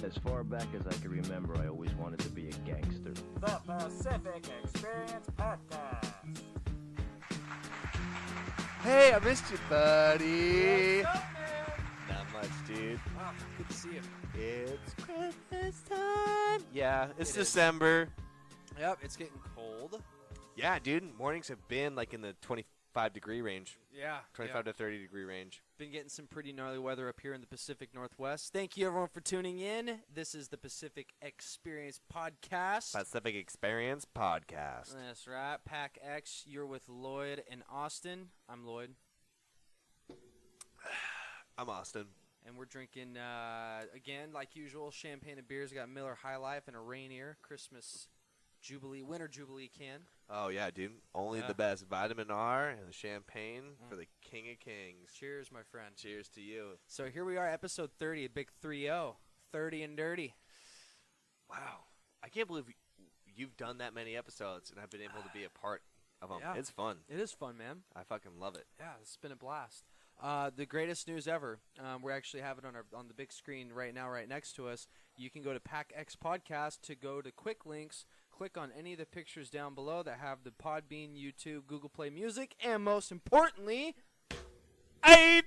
As far back as I can remember, I always wanted to be a gangster. The Pacific Experience Podcast. Hey, I missed you, buddy. What's up, man? Not much, dude. Wow, good to see you. It's Christmas time. Yeah, it's It is. December. Yep, it's getting cold. Yeah, dude. Mornings have been like in the 25-degree range, Yeah. 25 to 30-degree range. Been getting some pretty gnarly weather up here in the Pacific Northwest. Thank you, everyone, for tuning in. This is the Pacific Experience Podcast. Pacific Experience Podcast. That's right. Pack X, you're with Lloyd and Austin. I'm Lloyd. I'm Austin. And we're drinking, again, like usual, champagne and beers. We got Miller High Life and a Rainier Christmas Jubilee, Winter Jubilee can. Oh, yeah, dude. Only Yeah. the best. Vitamin R and the champagne for the King of Kings. Cheers, my friend. Cheers to you. So here we are, episode 30, a big 3-0. 30 and dirty. Wow. I can't believe you've done that many episodes and I've been able to be a part of them. Yeah. It's fun. It is fun, man. I fucking love it. Yeah, it's been a blast. The greatest news ever. We actually have it on the big screen right now, right next to us. You can go to Pack X Podcast to go to quick links. Click on any of the pictures down below that have the Podbean, YouTube, Google Play Music, and most importantly, iTunes!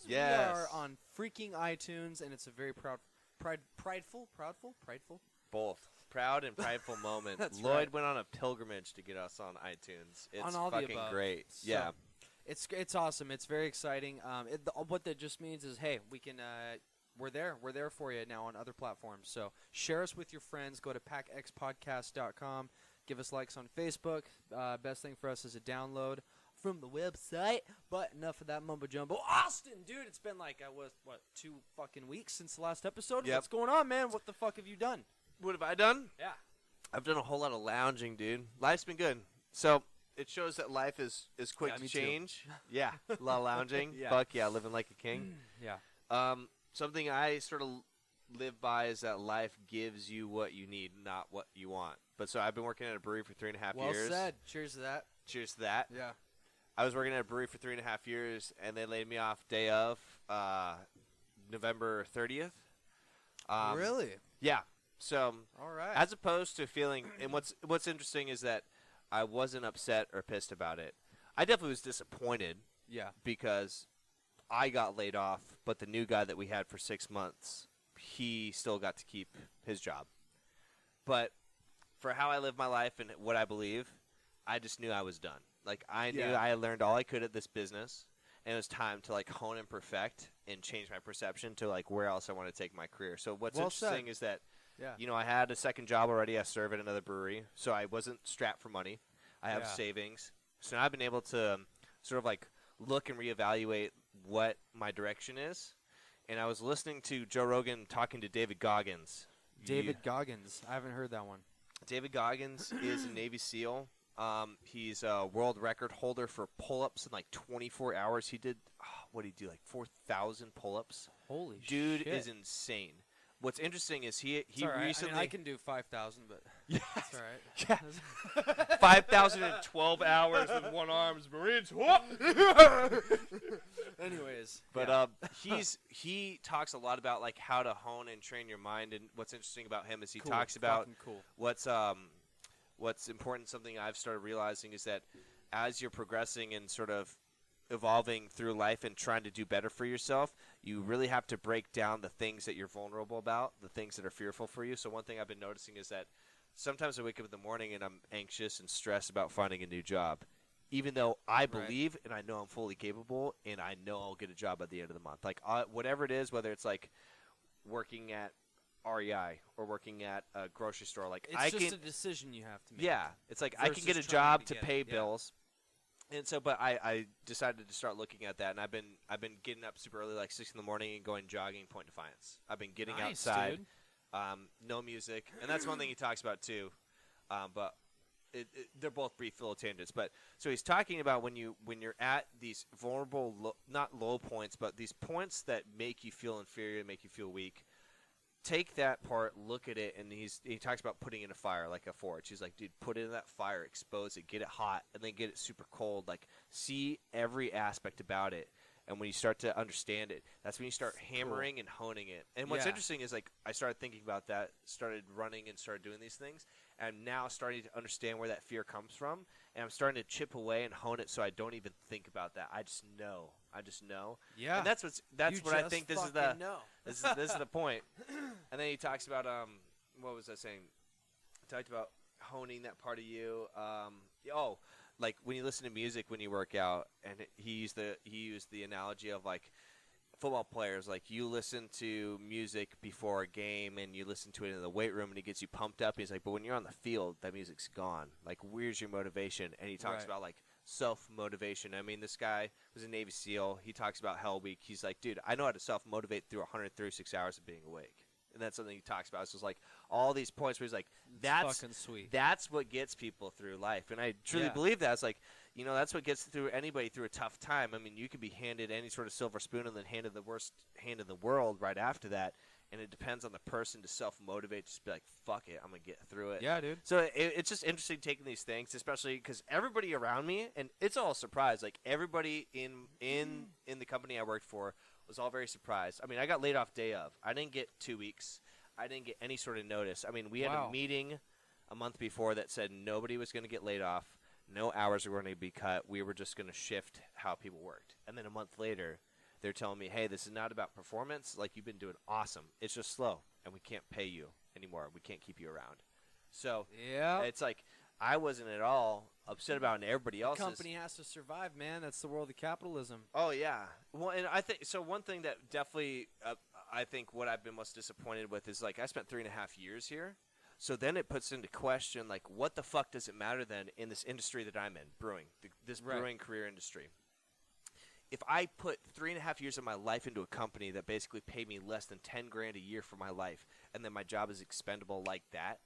We Yes. are on freaking iTunes, and it's a very prideful. Both. Proud and prideful moment. That's Lloyd right. went on a pilgrimage to get us on iTunes. It's On all the fucking above. great. So, Yeah. It's awesome. It's very exciting. What that just means is, hey, we can. We're there. We're there for you now on other platforms. So share us with your friends. Go to packxpodcast.com. Give us likes on Facebook. Best thing for us is a download from the website. But enough of that mumbo jumbo. Austin, dude, it's been like 2 fucking weeks since the last episode. Yep. What's going on, man? What the fuck have you done? What have I done? Yeah. I've done a whole lot of lounging, dude. Life's been good. So it shows that life is quick Yeah, to me too. change. Yeah. A lot of lounging. Yeah. Fuck yeah, living like a king. Yeah. Something I sort of live by is that life gives you what you need, not what you want. But so I've been working at a brewery for 3.5 Well years. said. Cheers to that. Cheers to that. Yeah. I was working at a brewery for 3.5 years, and they laid me off day of November 30th. Really? Yeah. So All right. as opposed to feeling, and what's interesting is that I wasn't upset or pissed about it. I definitely was disappointed yeah. because I got laid off, but the new guy that we had for 6 months, he still got to keep his job. But for how I live my life and what I believe, I just knew I was done. Like, I knew Yeah. I had learned all I could at this business, and it was time to, like, hone and perfect and change my perception to, like, where else I want to take my career. So what's Well said. interesting is that, Yeah. you know, I had a second job already. I serve at another brewery, so I wasn't strapped for money. I have Yeah. savings. So now I've been able to sort of, like, look and reevaluate what my direction is. And I was listening to Joe Rogan talking to David Goggins. David Goggins. I haven't heard that one. David Goggins is a Navy SEAL. He's a world record holder for pull-ups in like 24 hours. He did, what did he do, like 4,000 pull-ups? Holy Dude shit. is insane. What's interesting is he It's all right. recently... I mean, I can do 5,000, but Yeah. that's all right. Yeah. 5,012 hours with one arm as Marines. Anyways. But yeah. he talks a lot about like how to hone and train your mind, and what's interesting about him is he Cool. talks about Fucking cool. what's important. Something I've started realizing is that as you're progressing and sort of evolving through life and trying to do better for yourself, you really have to break down the things that you're vulnerable about, the things that are fearful for you. So one thing I've been noticing is that sometimes I wake up in the morning and I'm anxious and stressed about finding a new job, even though I believe and I know I'm fully capable and I know I'll get a job at the end of the month. Like whatever it is, whether it's like working at REI or working at a grocery store, like It's I just can, a decision you have to make. yeah, it's like I can get a versus job trying to to pay get it, yeah. bills. And so, but I decided to start looking at that, and I've been getting up super early, like 6 in the morning, and going jogging Point Defiance. I've been getting Nice, outside, dude. no music, and that's one thing he talks about too. But they're both brief little tangents. But so he's talking about when you're at these vulnerable, not low points, but these points that make you feel inferior, make you feel weak. Take that part, look at it, and he talks about putting in a fire like a forge. He's like, dude, put it in that fire, expose it, get it hot, and then get it super cold. Like, see every aspect about it, And when you start to understand it, that's when you start hammering and honing it. And what's interesting is, like, I started thinking about that, started running and started doing these things. And I'm now starting to understand where that fear comes from. And I'm starting to chip away and hone it so I don't even think about that. I just know. Yeah. And that's what I think this is the this is the point. And then he talks about what was I saying? He talked about honing that part of you. Like when you listen to music when you work out, and he used the analogy of like football players. Like you listen to music before a game and you listen to it in the weight room and it gets you pumped up. He's like, but when you're on the field, that music's gone. Like, where's your motivation? And he talks about like self-motivation. I mean, this guy was a Navy SEAL. He talks about Hell Week. He's like, dude, I know how to self-motivate through 136 hours of being awake. And that's something he talks about. It's just like all these points where he's like, that's fucking sweet. That's what gets people through life. And I truly believe that. It's like, you know, that's what gets through anybody through a tough time. I mean, you could be handed any sort of silver spoon and then handed the worst hand in the world right after that. And it depends on the person to self-motivate, just be like, fuck it, I'm going to get through it. Yeah, dude. So it's just interesting taking these things, especially because everybody around me, and it's all a surprise, like everybody in the company I worked for was all very surprised. I mean, I got laid off day of. I didn't get 2 weeks. I didn't get any sort of notice. I mean, we had a meeting a month before that said nobody was going to get laid off. No hours were going to be cut. We were just going to shift how people worked. And then a month later, they're telling me, hey, this is not about performance. Like, you've been doing awesome. It's just slow, and we can't pay you anymore. We can't keep you around. So it's like I wasn't at all upset about it, and everybody else. The company has to survive, man. That's the world of capitalism. Oh, yeah. Well, and I think so. One thing that definitely I think what I've been most disappointed with is, like, I spent 3.5 years here. So then it puts into question, like, what the fuck does it matter then in this industry that I'm in, brewing, this brewing career industry? If I put 3.5 years of my life into a company that basically paid me less than $10,000 a year for my life, and then my job is expendable like that,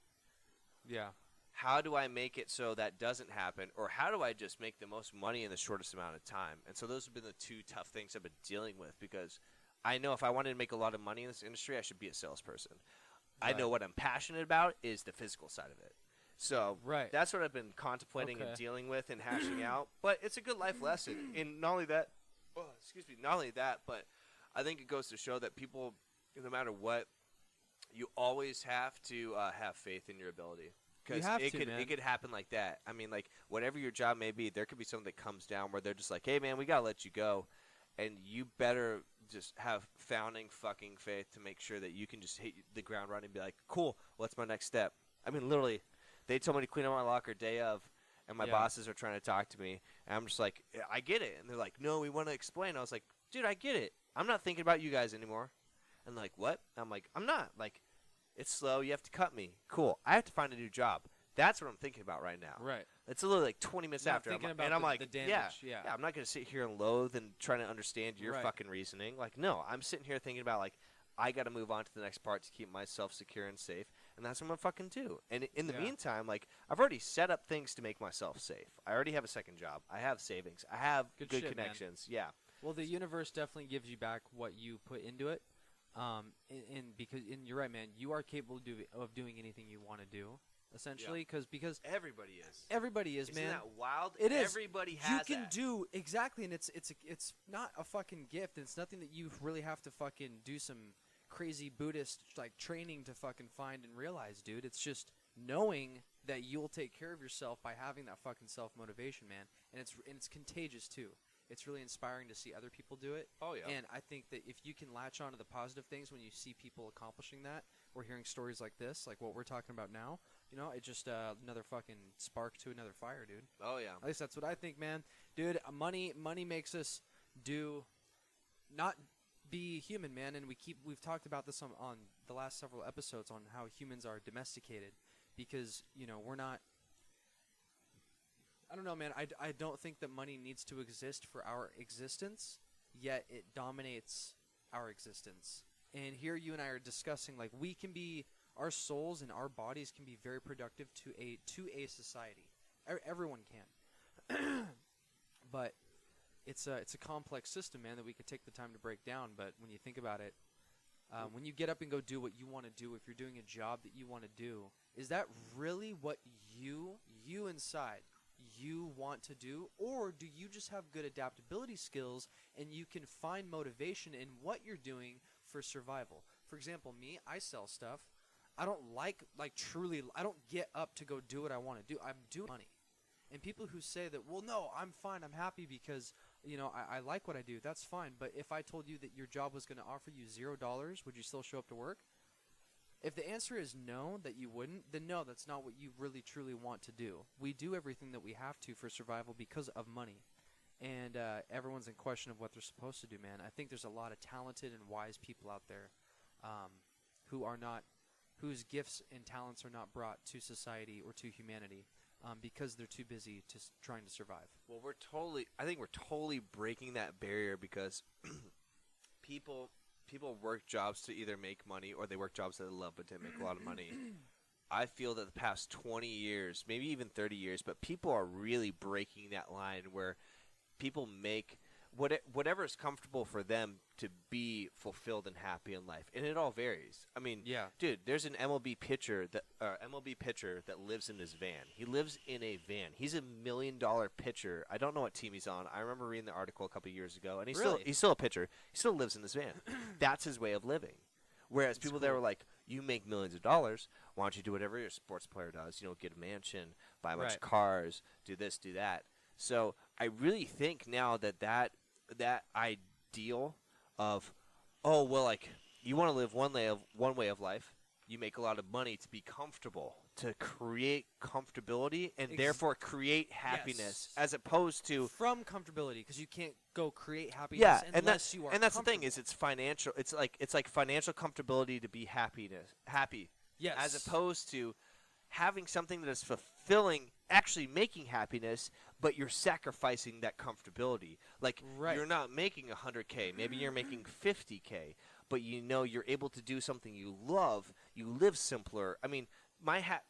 how do I make it so that doesn't happen? Or how do I just make the most money in the shortest amount of time? And so those have been the two tough things I've been dealing with, because I know if I wanted to make a lot of money in this industry, I should be a salesperson. I know what I'm passionate about is the physical side of it. So that's what I've been contemplating and dealing with and hashing out. But it's a good life lesson. And not only that, but I think it goes to show that people, no matter what, you always have to have faith in your ability. Because it could happen like that. I mean, like, whatever your job may be, there could be something that comes down where they're just like, hey, man, we got to let you go. And you better just have founding fucking faith to make sure that you can just hit the ground running and be like, cool, what's my next step? I mean, literally, they told me to clean up my locker day of, and my bosses are trying to talk to me. And I'm just like, I get it. And they're like, no, we want to explain. I was like, dude, I get it. I'm not thinking about you guys anymore. And like, what? I'm like, I'm not. Like, it's slow. You have to cut me. Cool. I have to find a new job. That's what I'm thinking about right now. Right. It's literally like 20 minutes after. I'm like, the damage. Yeah, I'm not going to sit here and loathe and trying to understand your fucking reasoning. Like, no, I'm sitting here thinking about, like, I got to move on to the next part to keep myself secure and safe, and that's what I'm going to fucking do. And in the meantime, like, I've already set up things to make myself safe. I already have a second job. I have savings. I have good connections. Man. Yeah. Well, the universe definitely gives you back what you put into it. And you're right, man. You are capable of doing anything you want to do. Essentially, because everybody is. Everybody is, Isn't man. that wild? It is. Everybody has You can do exactly, and it's not a fucking gift. It's nothing that you really have to fucking do some crazy Buddhist like training to fucking find and realize, dude. It's just knowing that you'll take care of yourself by having that fucking self motivation, man. And it's contagious too. It's really inspiring to see other people do it. Oh yeah. And I think that if you can latch on to the positive things when you see people accomplishing that, or hearing stories like this, like what we're talking about now. You know, it just another fucking spark to another fire, dude. Oh yeah. At least that's what I think, man. Dude, money makes us not be human, man. And we've talked about this on the last several episodes on how humans are domesticated, because we're not. I don't know, man. I don't think that money needs to exist for our existence, yet it dominates our existence. And here you and I are discussing, like, we can be. Our souls and our bodies can be very productive to a society. Everyone can, but it's a complex system, man, that we could take the time to break down. But when you think about it, when you get up and go do what you want to do, if you're doing a job that you want to do, is that really what you inside, you want to do, or do you just have good adaptability skills and you can find motivation in what you're doing for survival? For example, me, I sell stuff. I don't truly, I don't get up to go do what I want to do. I'm doing money. And people who say that, well, no, I'm fine, I'm happy because, I like what I do, that's fine. But if I told you that your job was going to offer you $0, would you still show up to work? If the answer is no, that you wouldn't, then no, that's not what you really truly want to do. We do everything that we have to for survival because of money. And everyone's in question of what they're supposed to do, man. I think there's a lot of talented and wise people out there whose gifts and talents are not brought to society or to humanity because they're too busy trying to survive. Well, I think we're totally breaking that barrier because people work jobs to either make money or they work jobs that they love but didn't make a lot of money. I feel that the past 20 years, maybe even 30 years, but people are really breaking that line where people make whatever is comfortable for them to be fulfilled and happy in life, and it all varies. I mean, yeah, dude, there's an MLB pitcher that lives in his van. He lives in a van. He's $1 million pitcher. I don't know what team he's on. I remember reading the article a couple of years ago, and he's still a pitcher. He still lives in his van. That's his way of living. Whereas people that were like, you make millions of dollars, why don't you do whatever your sports player does? Get a mansion, buy a bunch of cars, do this, do that. So I really think now that ideal of, oh, well, like, you want to live one way of life, you make a lot of money to be comfortable, to create comfortability, and therefore create happiness, as opposed to from comfortability, because you can't go create happiness unless you are. And that's the thing, is it's financial. It's like financial comfortability to be happy. Yes. As opposed to having something that is fulfilling, actually making happiness, but you're sacrificing that comfortability. Like, you're not making $100K, maybe you're making $50K, but you're able to do something you love, you live simpler. I mean,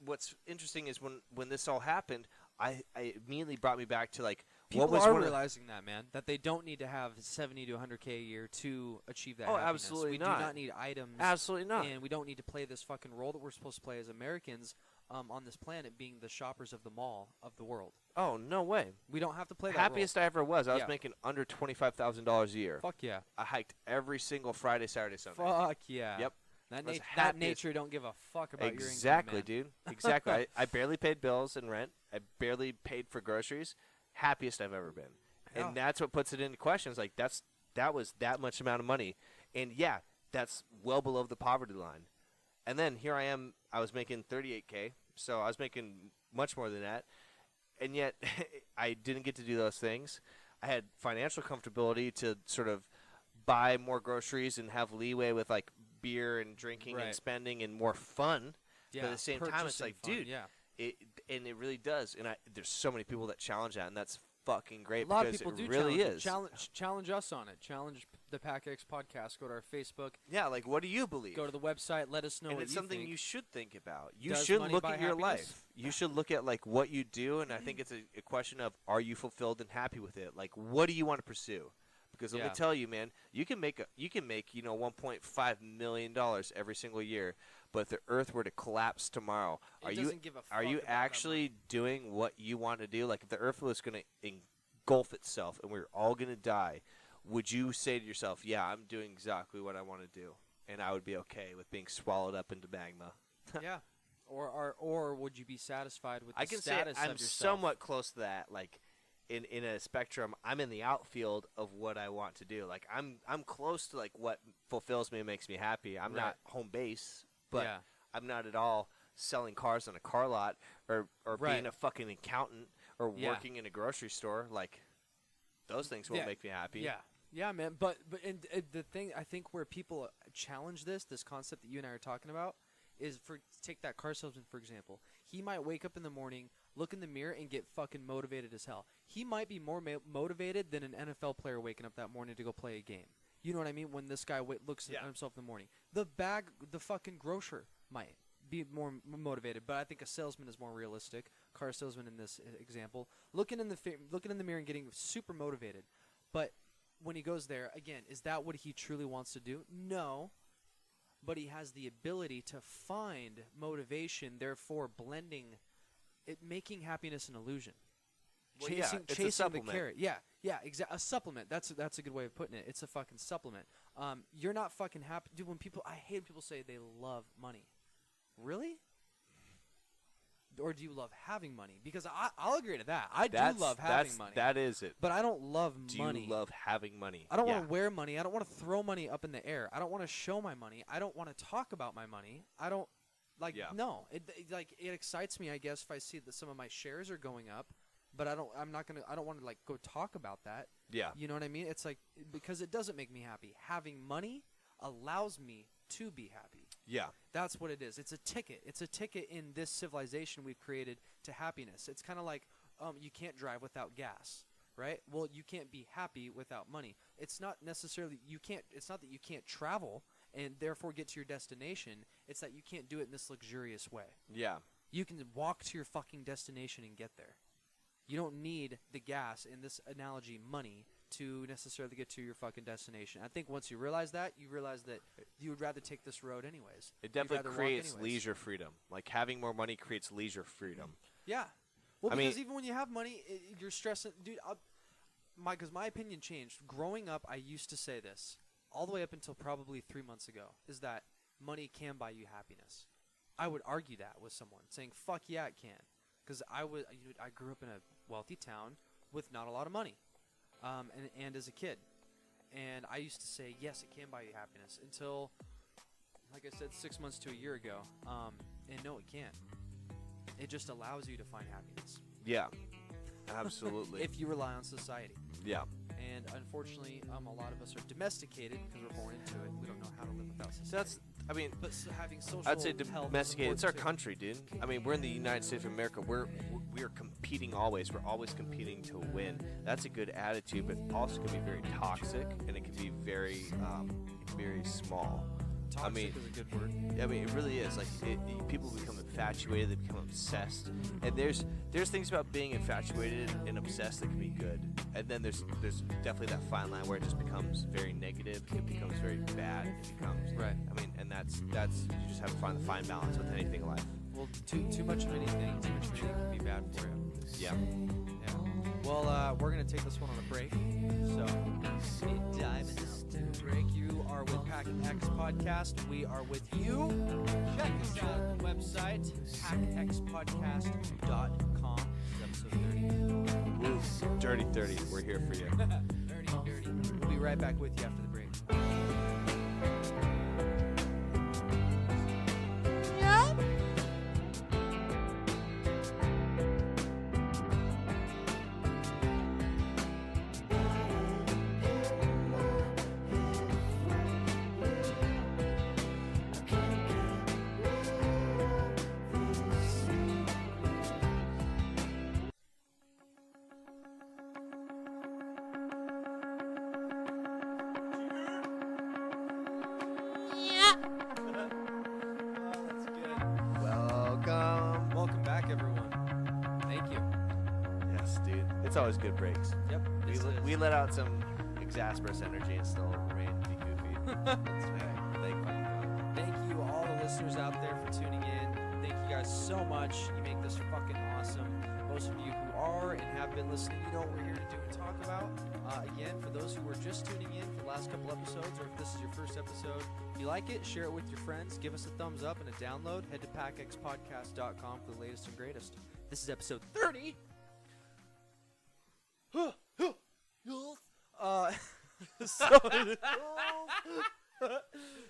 what's interesting is when this all happened, I immediately brought me back to, like, people what was are realizing that, man, that they don't need to have 70 to 100K a year to achieve that happiness. Absolutely not. We do not need items. Absolutely not. And we don't need to play this fucking role that we're supposed to play as Americans on this planet, being the shoppers of the mall of the world. Oh, no way. We don't have to play that Happiest I ever was. I was making under $25,000 a year. Fuck yeah. I hiked every single Friday, Saturday, Sunday. Fuck yeah. Yep. That nature don't give a fuck about your income, Exactly, dude. Exactly. I barely paid bills and rent. I barely paid for groceries. Happiest I've ever been. Yeah. And that's what puts it into question. It's like, that was that much amount of money. And, yeah, that's well below the poverty line. And then here I am. I was making $38K, so I was making much more than that. And yet I didn't get to do those things. I had financial comfortability to sort of buy more groceries and have leeway with, like, beer and drinking and spending and more fun. Yeah, but at the same time, it's like, fun, dude, yeah. it really does. And there's so many people that challenge that, and that's fucking great. A lot of because people do it really is. Challenge us on it. Challenge the Pack X podcast. Go to our Facebook. Yeah, like, what do you believe? Go to the website. Let us know and what it's you something think. you should think about. You Does should money look buy at your happiness? life. You should look at, like, what you do, and I think it's a question of, are you fulfilled and happy with it? Like, what do you want to pursue? Because let me tell you, man, you can make $1.5 million every single year, but if the Earth were to collapse tomorrow, are you actually doing what you want to do? Like, if the Earth was going to engulf itself and we're all going to die, would you say to yourself, yeah, I'm doing exactly what I want to do, and I would be okay with being swallowed up into magma? Yeah. Or would you be satisfied with the status of yourself? I can say I'm somewhat close to that. Like, in a spectrum, I'm in the outfield of what I want to do. Like, I'm close to, like, what fulfills me and makes me happy. I'm not home base, but I'm not at all selling cars on a car lot or being a fucking accountant or working in a grocery store. Like, those things won't make me happy. Yeah, man. But the thing, I think, where people challenge this concept that you and I are talking about is, take that car salesman, for example. He might wake up in the morning, look in the mirror, and get fucking motivated as hell. He might be more motivated than an NFL player waking up that morning to go play a game. You know what I mean? When this guy looks at himself in the morning. The fucking grocer might be more motivated, but I think a salesman is more realistic. Car salesman in this example. Looking in the mirror and getting super motivated. But when he goes there, again, is that what he truly wants to do? No. But he has the ability to find motivation, therefore blending it, making happiness an illusion. Well, yeah, it's a chasing the supplement. carrot. Yeah, exactly. A supplement. That's a good way of putting it. It's a fucking supplement. You're not fucking happy, dude. I hate when people say they love money. Really? Or do you love having money? Because I'll agree to that. I do love having money. That is it. But I don't love money. Do you love having money? I don't want to wear money. I don't want to throw money up in the air. I don't want to show my money. I don't want to talk about my money. I don't no. It excites me, I guess, if I see that some of my shares are going up, but I don't want to go talk about that. Yeah. You know what I mean? It's because it doesn't make me happy. Having money allows me to be happy. Yeah. That's what it is. It's a ticket. It's a ticket in this civilization we've created to happiness. It's kind of like you can't drive without gas, right? Well, you can't be happy without money. It's not necessarily it's not that you can't travel and therefore get to your destination. It's that you can't do it in this luxurious way. Yeah. You can walk to your fucking destination and get there. You don't need the gas, in this analogy, money, to necessarily get to your fucking destination. I think once you realize that you would rather take this road anyways. It definitely creates leisure freedom. Like, having more money creates leisure freedom. Yeah. Well, because even when you have money, you're stressing. Dude, because my opinion changed. Growing up, I used to say this, all the way up until probably 3 months ago, is that money can buy you happiness. I would argue that with someone, saying, fuck yeah, it can. Because I grew up in a wealthy town with not a lot of money. And as a kid. And I used to say, yes, it can buy you happiness, until, like I said, 6 months to a year ago. And no, it can't. It just allows you to find happiness. Yeah, absolutely. If you rely on society. Yeah. And unfortunately, a lot of us are domesticated because we're born into it. We don't know how to live without society. But having social I'd say health domesticated. It's our too. country, dude. I mean, we're in the United States of America. We're competing always. We're always competing to win. That's a good attitude, but also can be very toxic, and it can be very, very small. Toxic is a good word. I mean, it really is. Like, people become infatuated. They become obsessed. And there's things about being infatuated and obsessed that can be good. And then there's definitely that fine line where it just becomes very negative. It becomes very bad. It becomes right. I mean, and that's you just have to find the fine balance with anything in life. Well, too much of anything can be bad for you. Yeah. Yeah. Well, we're gonna take this one on a break. So, diving out to a break. You are with Pack X Podcast. We are with you. Check us out on the website, packxpodcast.com. Episode 30. Woo. Dirty 30. We're here for you. Dirty. We'll be right back with you after the break. Welcome back, everyone. Thank you. Yes, dude. It's always good breaks. Yep. We let out some exasperous energy and still remain to be goofy. That's right. Thank you, all the listeners out there, for tuning in. Thank you guys so much. You make this fucking awesome. Most of you who are and have been listening, you know what we're here to do and talk about. Again, for those who were just tuning in for the last couple episodes, or if this is your first episode, if you like it, share it with your friends. Give us a thumbs up and a download. Head to packxpodcast.com for the latest and greatest. This is episode 30.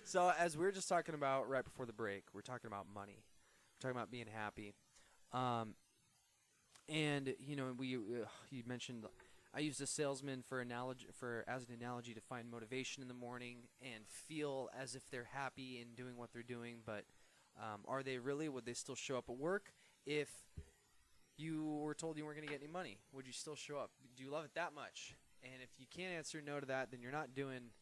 So as we were just talking about right before the break, we're talking about money. We're talking about being happy. And you know, you mentioned I used a salesman as an analogy to find motivation in the morning and feel as if they're happy in doing what they're doing, but are they really? Would they still show up at work if you were told you weren't going to get any money? Would you still show up? Do you love it that much? And if you can't answer no to that, then you're not doing.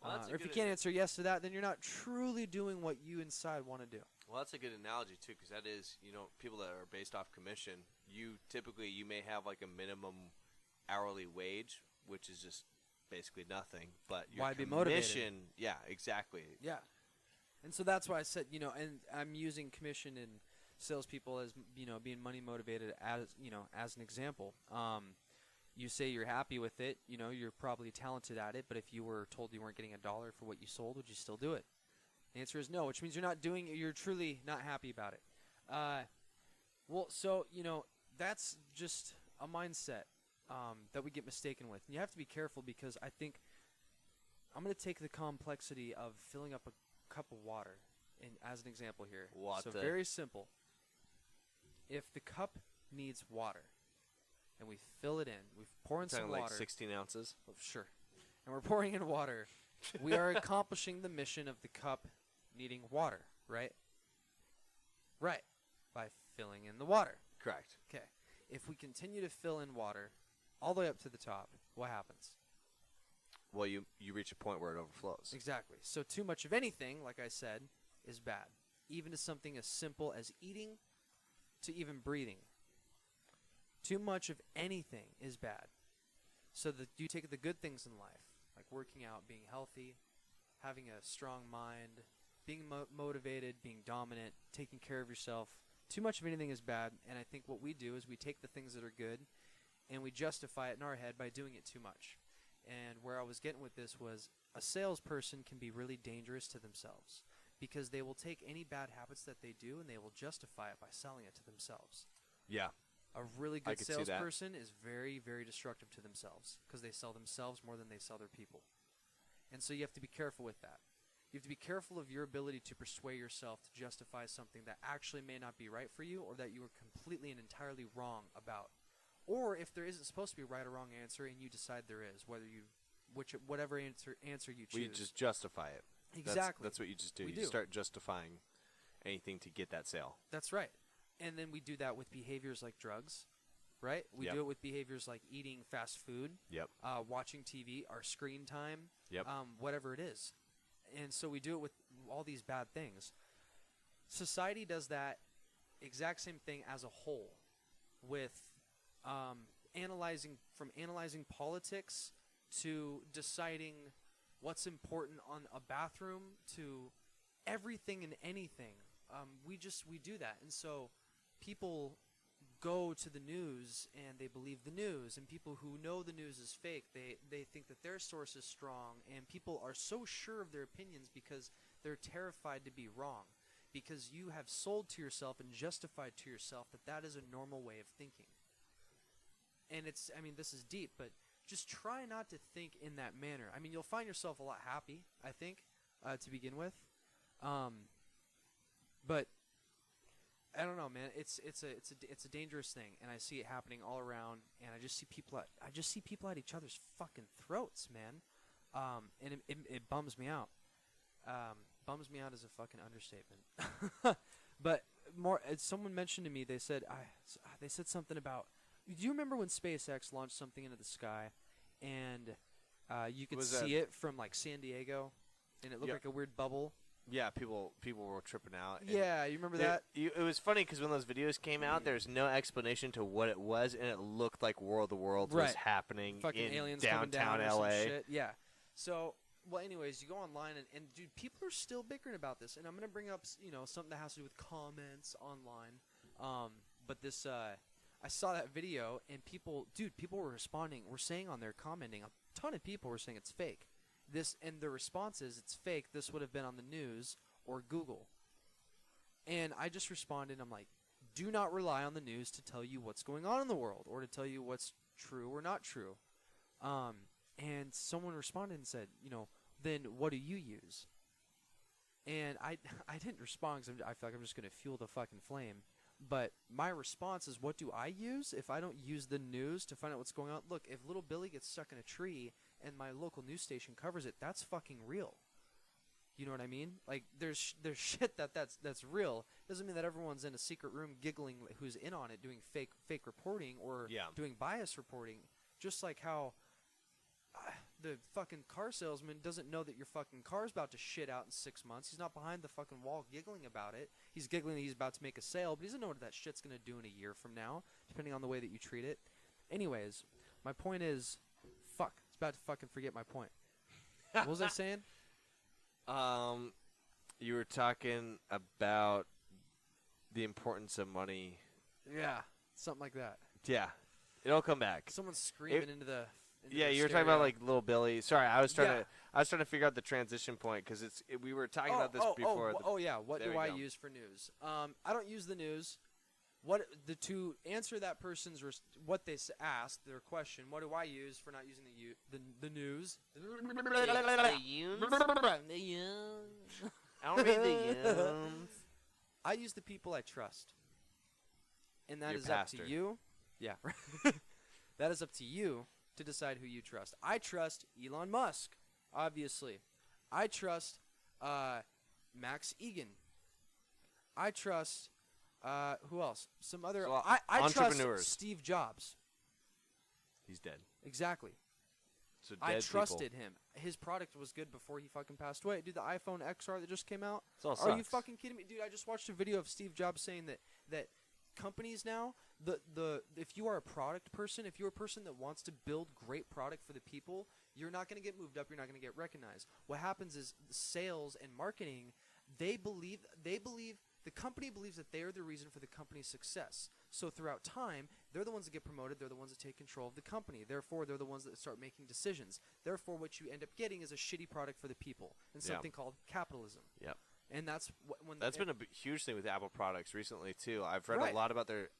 Or if you can't answer yes to that, then you're not truly doing what you inside want to do. Well, that's a good analogy too, because that is, you know, people that are based off commission. You may have like a minimum hourly wage, which is just basically nothing. But your Why be motivated? commission, yeah, exactly. Yeah. And so that's why I said, you know, and I'm using commission in salespeople as being money motivated as an example. You say you're happy with it. You're probably talented at it. But if you were told you weren't getting $1 for what you sold, would you still do it? The answer is no, which means you're truly not happy about it. That's just a mindset that we get mistaken with. And you have to be careful, because I think I'm going to take the complexity of filling up a cup of water as an example here. Very simple. If the cup needs water and we fill it in, we pour in some water. Like 16 ounces? Oh, sure. And we're pouring in water. We are accomplishing the mission of the cup needing water, right? Right. By filling in the water. Correct. Okay. If we continue to fill in water all the way up to the top, what happens? Well, you reach a point where it overflows. Exactly. So too much of anything, like I said, is bad. Even to something as simple as eating to even breathing. Too much of anything is bad. So you take the good things in life, like working out, being healthy, having a strong mind, being motivated, being dominant, taking care of yourself. Too much of anything is bad, and I think what we do is we take the things that are good and we justify it in our head by doing it too much. And where I was getting with this was a salesperson can be really dangerous to themselves, because they will take any bad habits that they do and they will justify it by selling it to themselves. Yeah. A really good see that. salesperson is very, very destructive to themselves, because they sell themselves more than they sell their people. And so you have to be careful with that. You have to be careful of your ability to persuade yourself to justify something that actually may not be right for you, or that you are completely and entirely wrong about. Or if there isn't supposed to be a right or wrong answer and you decide there is, whatever answer you choose. We just justify it. Exactly. That's what you just do. We You do. start justifying anything to get that sale. That's right. And then we do that with behaviors like drugs, right? We Yep. do it with behaviors like eating fast food, Yep. watching TV, our screen time, Yep. whatever it is. And so we do it with all these bad things. Society does that exact same thing as a whole, with analyzing politics to deciding what's important on a bathroom to everything and anything. We do that. And so people go to the news and they believe the news, and people who know the news is fake, they think that their source is strong, and people are so sure of their opinions because they're terrified to be wrong, because you have sold to yourself and justified to yourself that is a normal way of thinking. And this is deep, but just try not to think in that manner. You'll find yourself a lot happy, I think, to begin with. But I don't know, man. It's a dangerous thing, and I see it happening all around. And I just see people at each other's fucking throats, man. And it bums me out. Bums me out is a fucking understatement. But someone mentioned to me. They said something about. Do you remember when SpaceX launched something into the sky, and you could see it from like San Diego, and it looked like a weird bubble? Yeah, people were tripping out. Yeah, you remember that? It was funny because when those videos came out, there was no explanation to what it was, and it looked like World of Worlds was happening fucking in aliens downtown coming down LA. or some shit. Yeah. So, well, anyways, you go online, and dude, people are still bickering about this, and I'm gonna bring up something that has to do with comments online. But this, I saw that video, and people were responding, were saying on there, commenting. A ton of people were saying it's fake. And the response is, it's fake. This would have been on the news or Google. And I just responded, I'm like, do not rely on the news to tell you what's going on in the world, or to tell you what's true or not true. And someone responded and said, then what do you use? And I didn't respond because I feel like I'm just going to fuel the fucking flame. But my response is, what do I use if I don't use the news to find out what's going on? Look, if little Billy gets stuck in a tree and my local news station covers it, that's fucking real. You know what I mean? Like, there's shit that's real. Doesn't mean that everyone's in a secret room giggling who's in on it, doing fake reporting or doing bias reporting. Just like how the fucking car salesman doesn't know that your fucking car's about to shit out in 6 months. He's not behind the fucking wall giggling about it. He's giggling that he's about to make a sale, but he doesn't know what that shit's going to do in a year from now, depending on the way that you treat it. Anyways, my point is, fuck. It's about to fucking forget my point. What was I saying? You were talking about the importance of money. Yeah, something like that. Yeah, it'll come back. Someone's screaming into the. Yeah, you were talking about like little Billy. Sorry, I was trying to figure out the transition point because we were talking about this before. What do I use for news? I don't use the news. To answer that person's what they asked, their question, what do I use for not using the news? I don't read the news. I use the people I trust, and that Your is pastor. up to you. Yeah, that is up to you to decide who you trust. I trust Elon Musk, obviously. I trust Max Egan. I trust who else? Some other. So, I entrepreneurs. trust Steve Jobs. He's dead. Exactly. So I dead trusted people. him. His product was good before he fucking passed away. Dude, the iPhone XR that just came out. It all Are you sucks. fucking kidding me? Dude, I just watched a video of Steve Jobs saying that companies now, if you are a product person, if you're a person that wants to build great product for the people, you're not going to get moved up, you're not going to get recognized. What happens is sales and marketing, the company believes that they are the reason for the company's success. So throughout time, they're the ones that get promoted, they're the ones that take control of the company. Therefore, they're the ones that start making decisions. Therefore, what you end up getting is a shitty product for the people and something called capitalism. Yep. And that's That's been a huge thing with Apple products recently too. I've read Right. a lot about their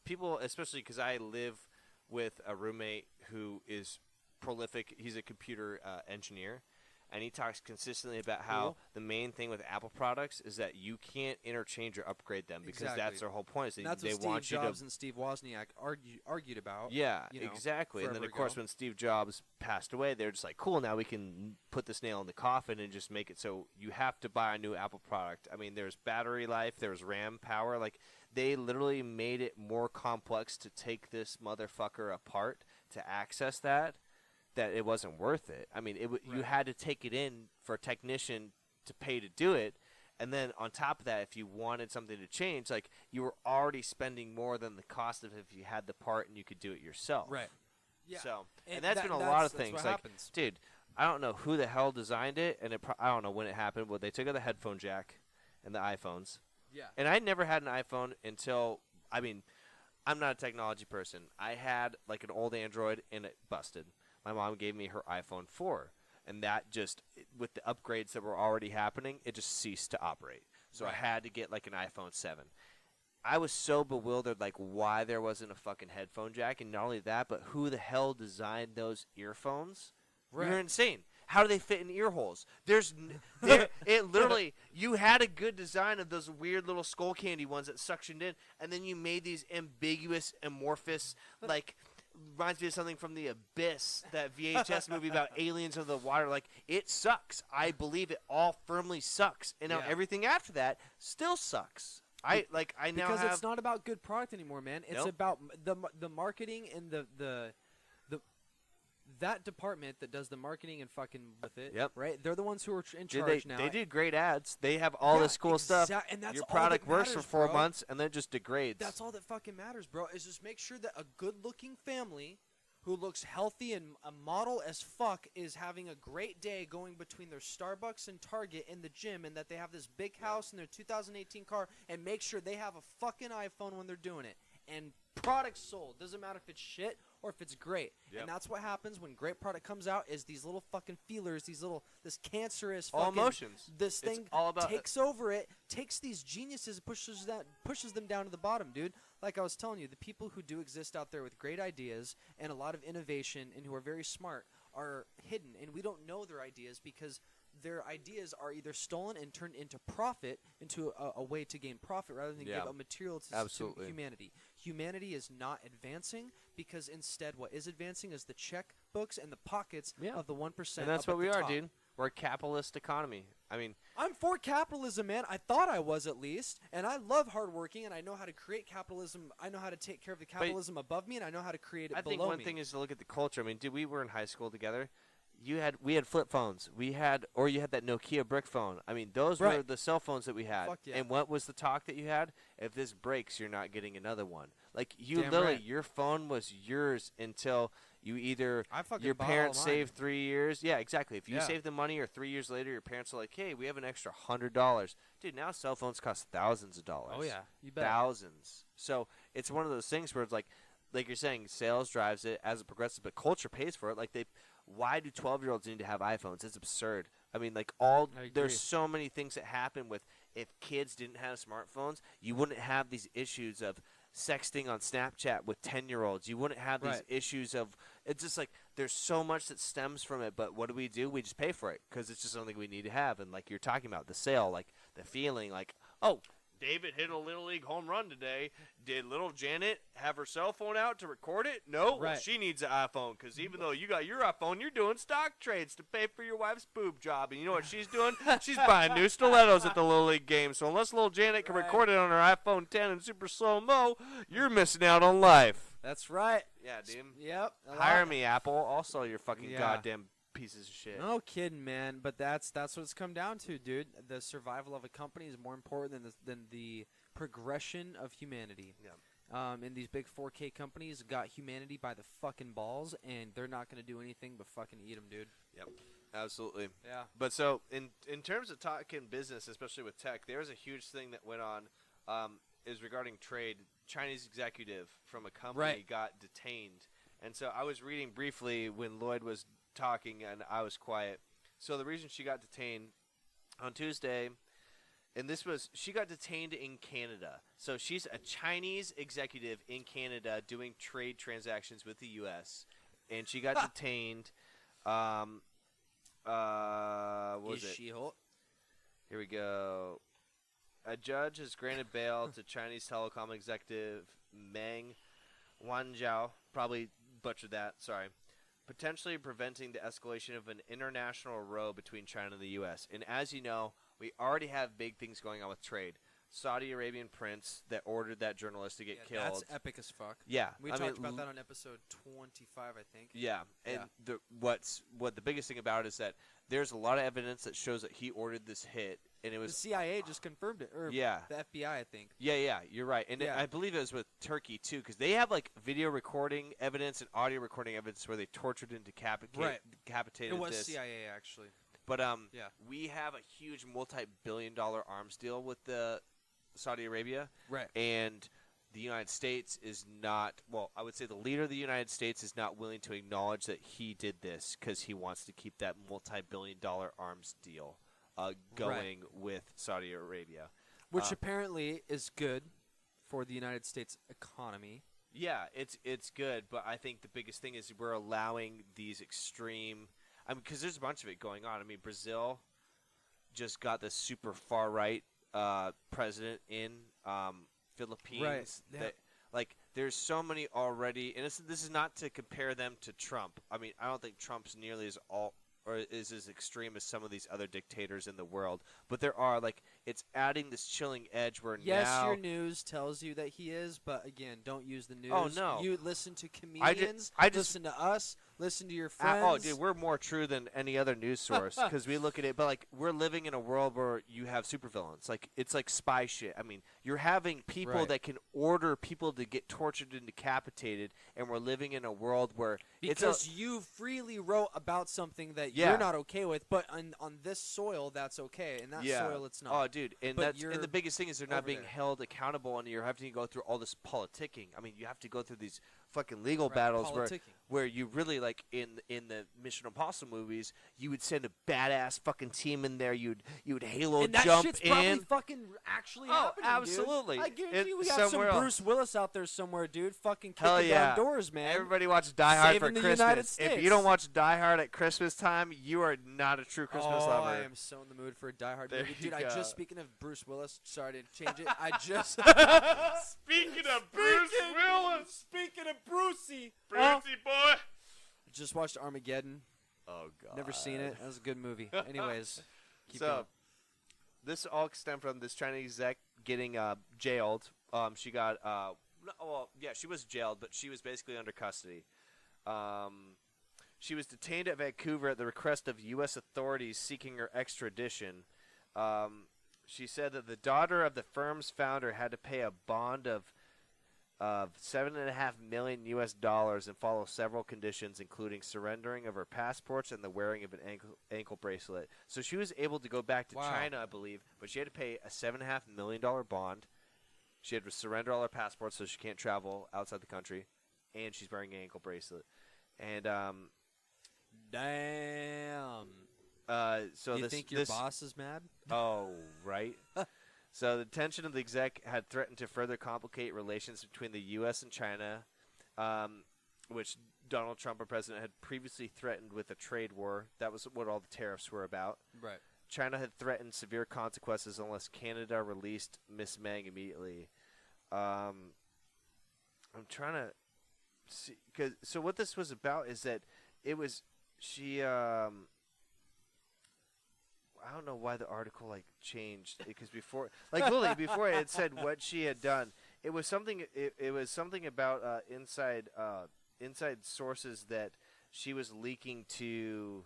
people, especially because I live with a roommate who is prolific. He's a computer engineer, and he talks consistently about how Cool. the main thing with Apple products is that you can't interchange or upgrade them because Exactly. that's their whole point. Is And that's they what want Steve you Jobs to and Steve Wozniak argued about. Yeah, you know, exactly. And then, of forever course, ago. when Steve Jobs passed away, they're just like, cool, now we can put this nail in the coffin and just make it so you have to buy a new Apple product. I mean, there's battery life, there's RAM power. Like, they literally made it more complex to take this motherfucker apart to access that it wasn't worth it. I mean, you had to take it in for a technician to pay to do it. And then on top of that, if you wanted something to change, like you were already spending more than the cost of if you had the part and you could do it yourself. Right. Yeah. So, and And that's that- been a that's- lot of that's things. what Like, happens. dude, I don't know who the hell designed it, and I don't know when it happened, but they took out the headphone jack and the iPhones. Yeah. And I never had an iPhone until, I mean, I'm not a technology person. I had like an old Android and it busted. My mom gave me her iPhone 4. And that just, with the upgrades that were already happening, it just ceased to operate. So I had to get like an iPhone 7. I was so bewildered, like, why there wasn't a fucking headphone jack. And not only that, but who the hell designed those earphones? Right. You're insane. How do they fit in ear holes? It literally, you had a good design of those weird little skull candy ones that suctioned in, and then you made these ambiguous, amorphous, like, reminds me of something from The Abyss, that VHS movie about aliens of the water. Like, it sucks. I believe it all firmly sucks. And now Yeah. everything after that still sucks. I now Because have... it's not about good product anymore, man. It's Nope. about the marketing and the that department that does the marketing and fucking with it. Yep. Right. They're the ones who are in Dude, charge now. they do great ads. They have all this cool stuff. And that's Your all product that works for matters, 4 bro. months, and then it just degrades. That's all that fucking matters, bro. Is just make sure that a good-looking family who looks healthy and a model as fuck is having a great day going between their Starbucks and Target in the gym, and that they have this big house in their 2018 car, and make sure they have a fucking iPhone when they're doing it. And product sold. Doesn't matter if it's shit or if it's great. Yep. And that's what happens when great product comes out is these little fucking feelers, this cancerous all fucking emotions. this It's thing all about takes over it, takes these geniuses, pushes them down to the bottom, dude. Like I was telling you, the people who do exist out there with great ideas and a lot of innovation and who are very smart are hidden, and we don't know their ideas because their ideas are either stolen and turned into profit, into a way to gain profit rather than give a material to humanity. Humanity is not advancing because instead what is advancing is the checkbooks and the pockets of the 1%. And that's up what we at the are, top. dude. We're a capitalist economy. I mean, I'm for capitalism, man. I thought I was at least. And I love hardworking, and I know how to create capitalism. I know how to take care of the capitalism above me, and I know how to create it below me. I think one thing is to look at the culture. I mean, dude, we were in high school together. we had flip phones. You had that Nokia brick phone. I mean, those were Right. the cell phones that we had. Fuck yeah. And what was the talk that you had? If this breaks, you're not getting another one. Like you Damn literally, right. your phone was yours until you either I fucking your bought parents all mine. saved 3 years. Yeah, exactly. If you Yeah. save the money, or 3 years later, your parents are like, "Hey, we have an extra $100." Dude, now cell phones cost thousands of dollars. Oh yeah, you bet. Thousands. So it's one of those things where it's like you're saying, sales drives it as it progresses, but culture pays for it. Like why do 12-year-olds need to have iPhones? It's absurd. I mean, like I agree. there's so many things that happen with if kids didn't have smartphones, you wouldn't have these issues of sexting on Snapchat with 10-year-olds. You wouldn't have these Right. issues of it's just like there's so much that stems from it. But what do? We just pay for it because it's just something we need to have. And like you're talking about the sale, like the feeling, like oh. David hit a Little League home run today. Did little Janet have her cell phone out to record it? No. Well, Right. she needs an iPhone because even though you got your iPhone, you're doing stock trades to pay for your wife's boob job. And you know what she's doing? She's buying new stilettos at the Little League game. So unless little Janet can Right. record it on her iPhone 10 in super slow-mo, you're missing out on life. That's right. Yeah, dude. Yep. Hire me, Apple. I'll sell your fucking Yeah. goddamn pieces of shit. No kidding, man. But that's what it's come down to, dude. The survival of a company is more important than the progression of humanity. Yeah. And these big 4K companies got humanity by the fucking balls, and they're not gonna do anything but fucking eat them, dude. Yep. Absolutely. Yeah. But so in terms of talking business, especially with tech, there was a huge thing that went on is regarding trade. Chinese executive from a company Right. got detained. And so I was reading briefly when Lloyd was talking and I was quiet. So the reason she got detained on Tuesday, and she got detained in Canada. So she's a Chinese executive in Canada doing trade transactions with the U.S. And she got detained. What was it? She-Hulk? Here we go. A judge has granted bail to Chinese telecom executive Meng Wanzhou. Probably butchered that. Sorry. Potentially preventing the escalation of an international row between China and the U.S. And as you know, we already have big things going on with trade. Saudi Arabian prince that ordered that journalist to get killed. That's epic as fuck. Yeah. We talked about that on episode 25, I think. Yeah, and Yeah. the biggest thing about it is that there's a lot of evidence that shows that he ordered this hit, and it The was CIA just confirmed it, or yeah, the FBI, I think. yeah, you're right, and Yeah. I believe it was with Turkey too, because they have like video recording evidence and audio recording evidence where they tortured and decapitated It was this. CIA, actually. But Yeah. we have a huge multi-billion-dollar arms deal with the Saudi Arabia, Right. and the United States is not, well, I would say the leader of the United States is not willing to acknowledge that he did this because he wants to keep that multi-billion-dollar arms deal going with Saudi Arabia. Which apparently is good for the United States economy. Yeah, it's good, but I think the biggest thing is we're allowing these extreme, I mean, because there's a bunch of it going on. I mean, Brazil just got the super far-right president in Philippines. Right. Yeah. That, like, there's so many already, and this is not to compare them to Trump. I mean, I don't think Trump's nearly as extreme as some of these other dictators in the world. But there are, like, it's adding this chilling edge where Yes, now your news tells you that he is, but again, don't use the news. Oh, no. You listen to comedians, I just listen to us, listen to your friends. oh, dude, we're more true than any other news source because we look at it. But like, we're living in a world where you have supervillains. Like, it's like spy shit. I mean, you're having people Right. that can order people to get tortured and decapitated, and we're living in a world where Because you freely wrote about something that Yeah. you're not okay with, but on this soil, that's okay. In that soil, it's not. Oh, dude, and But and the you're biggest thing is they're not over being there. held accountable, and you're having to go through all this politicking. I mean, you have to go through these fucking legal Right, battles politicking. where you really, like, in the Mission Impossible movies, you would send a badass fucking team in there. You'd Halo and that jump shit's in. probably fucking actually Oh, happening, dude. absolutely. I guarantee you we It's got some somewhere else. Bruce Willis out there somewhere, dude. Fucking Hell kicking yeah. down doors, man. Everybody watches Die Hard for Saving the Christmas. United If you States. don't watch Die Hard at Christmas time, you are not a true Christmas oh, lover. I am so in the mood for a Die Hard There movie, you dude. go. Speaking of Bruce Willis, sorry to change it. I just Speaking of Bruce Willis, Speaking of Brucey, Brucey boy. just watched Armageddon. Oh God. Never seen it. That was a good movie. Anyways, keep So, going. this all stemmed from this Chinese exec getting jailed. She got she was jailed, but she was basically under custody. She was detained at Vancouver at the request of U.S. authorities seeking her extradition. She said that the daughter of the firm's founder had to pay a bond of $7.5 million and follow several conditions, including surrendering of her passports and the wearing of an ankle bracelet. So she was able to go back to China, I believe, but she had to pay a $7.5 million bond. She had to surrender all her passports, so she can't travel outside the country, and she's wearing an ankle bracelet. And damn. So you think your boss is mad? Oh, right. So the tension of the exec had threatened to further complicate relations between the U.S. and China, which Donald Trump, our president, had previously threatened with a trade war. That was what all the tariffs were about. Right. China had threatened severe consequences unless Canada released Miss Meng immediately. I'm trying to see, so what this was about is that it was she. I don't know why the article changed, because before, literally before it had said what she had done. It was something. It was something about inside sources that she was leaking to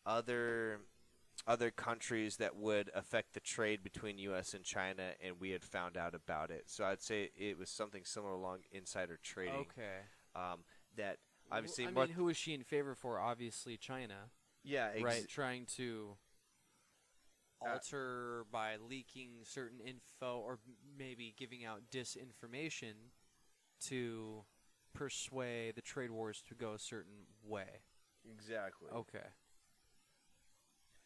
other countries that would affect the trade between U.S. and China, and we had found out about it. So I'd say it was something similar along insider trading. Okay. That obviously. I mean, who is she in favor for? Obviously, China. Yeah. Right. Trying to alter by leaking certain info or maybe giving out disinformation to persuade the trade wars to go a certain way. Exactly. Okay.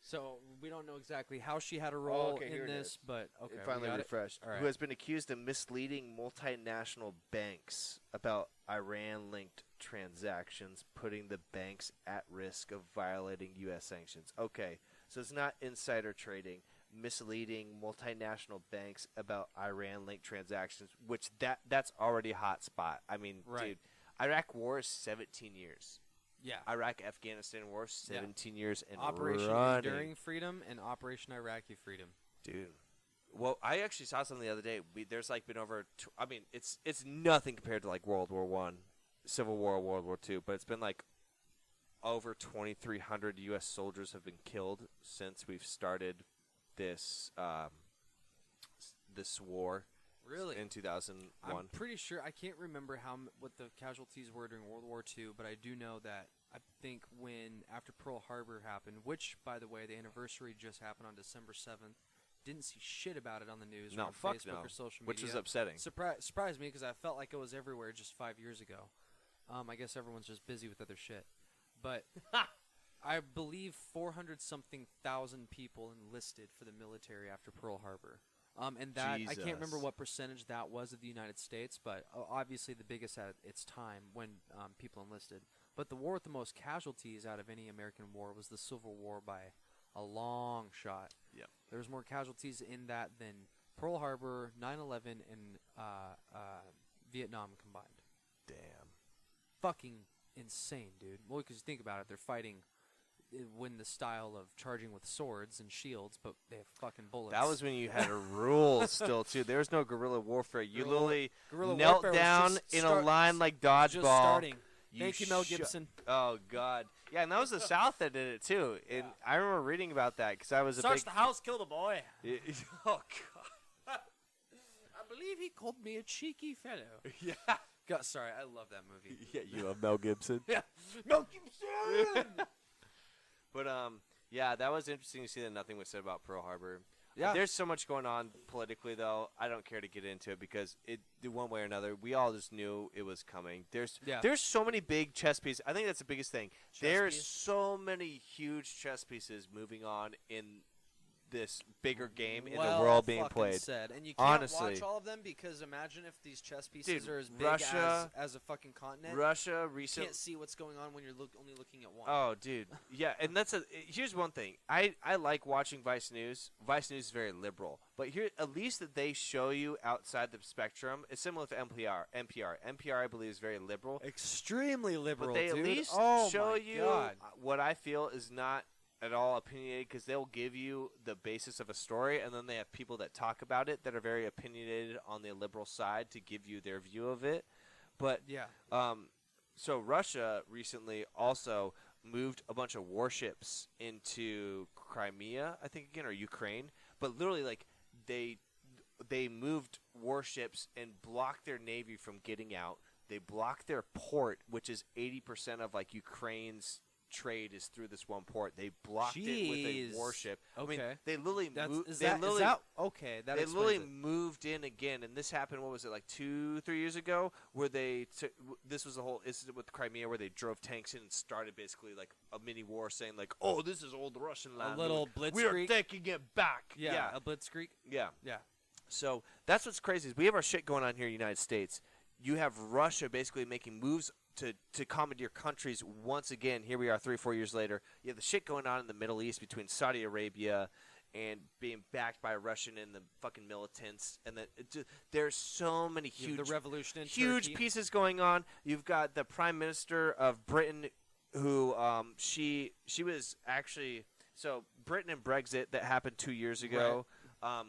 So we don't know exactly how she had a role in this, but okay. It finally refreshed. All right. Who has been accused of misleading multinational banks about Iran-linked transactions, putting the banks at risk of violating U.S. sanctions. Okay. So it's not insider trading, misleading multinational banks about Iran-linked transactions, which that's already a hot spot. I mean, dude, Iraq war is 17 years. Yeah. Iraq-Afghanistan war, 17 years and Operation running. Enduring Freedom and Operation Iraqi Freedom. Dude. Well, I actually saw something the other day. There's been over I mean, it's nothing compared to World War I, Civil War, World War II, but it's been over 2,300 U.S. soldiers have been killed since we've started this this war. Really? In 2001. I'm pretty sure. I can't remember what the casualties were during World War II, but I do know that I think after Pearl Harbor happened, which, by the way, the anniversary just happened on December 7th, didn't see shit about it on the news or on Facebook or social media. Which is upsetting. Surprised me because I felt like it was everywhere just 5 years ago. I guess everyone's just busy with other shit. But I believe 400-something thousand people enlisted for the military after Pearl Harbor. And that I can't remember what percentage that was of the United States, but obviously the biggest at its time when people enlisted. But the war with the most casualties out of any American war was the Civil War by a long shot. Yep. There was more casualties in that than Pearl Harbor, 9/11, and Vietnam combined. Damn. Fucking insane, dude. Well, because you think about it, they're fighting in the style of charging with swords and shields, but they have fucking bullets. That was when you had a rule still, too. There was no guerrilla warfare. You literally guerrilla knelt warfare down in a line like dodgeball. Just starting. Thank you, Mel Gibson. Oh, God. Yeah, and that was the South that did it, too. And I remember reading about that because I was Search the house, kill the boy. Oh, God. I believe he called me a cheeky fellow. Yeah. God, sorry, I love that movie. Yeah, you love Mel Gibson. Yeah. Mel Gibson! But, yeah, that was interesting to see that nothing was said about Pearl Harbor. Yeah. There's so much going on politically, though. I don't care to get into it because one way or another, we all just knew it was coming. There's so many big chess pieces. I think that's the biggest thing. There's so many huge chess pieces moving on in this bigger game in the world being played. Said. And you can't Honestly. watch all of them because imagine if these chess pieces are as big Russia, as a fucking continent. Russia you can't see what's going on when you're only looking at one. Oh, dude. Yeah, and here's one thing. I like watching Vice News. Vice News is very liberal. But here, at least that they show you outside the spectrum. It's similar to NPR. NPR, I believe, is very liberal. Extremely liberal, But they dude. at least show you what I feel is not at all opinionated, because they'll give you the basis of a story, and then they have people that talk about it that are very opinionated on the liberal side to give you their view of it. But yeah, so Russia recently also moved a bunch of warships into Crimea, I think again, or Ukraine, but literally like they moved warships and blocked their navy from getting out. They blocked their port, which is 80% of like Ukraine's trade is through this one port. They blocked it with a warship. Okay. I mean, they literally moved. Okay, that they explains literally it. moved in again, and this happened. What was it, like 2-3 years ago? Where they this was the whole incident with Crimea, where they drove tanks in and started basically like a mini war, saying like, "Oh, this is old Russian land. A little We are blitzkrieg. taking it back." Yeah, a blitzkrieg. Yeah. Yeah. So that's what's crazy is we have our shit going on here in the United States. You have Russia basically making moves to commandeer countries once again. Here we are 3-4 years later. You have the shit going on in the Middle East between Saudi Arabia and being backed by Russian and the fucking militants. And there's so many The revolution in huge Turkey. pieces going on. You've got the Prime Minister of Britain who she was actually – so Britain and Brexit that happened 2 years ago. Right.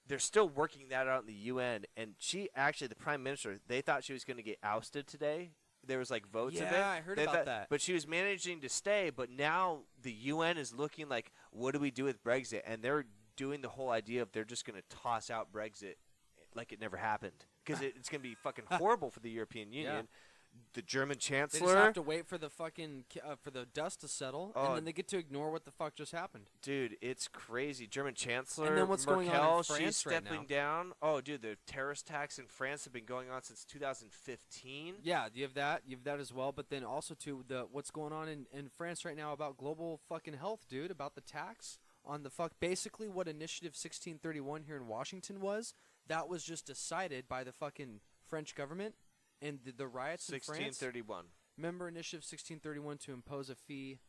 They're still working that out in the UN, and she actually, the prime minister, they thought she was going to get ousted today. There was like votes of it. Yeah, I heard about that. But she was managing to stay. But now the UN is looking like, what do we do with Brexit? And they're doing the whole idea of they're just going to toss out Brexit like it never happened because it's going to be fucking horrible for the European Union. Yeah. The German They chancellor. just have to wait for the fucking for the dust to settle, Oh. and then they get to ignore what the fuck just happened. Dude, it's crazy. German Chancellor And then what's Merkel, going on in she's France right stepping now? down. Oh, dude, the terrorist attacks in France have been going on since 2015. Yeah, you have that as well. But then also too what's going on in France right now about global fucking health, dude. About the tax on the basically what Initiative 1631 here in Washington was. That was just decided by the fucking French government. And the riots in France. 1631. Remember Initiative 1631 to impose a fee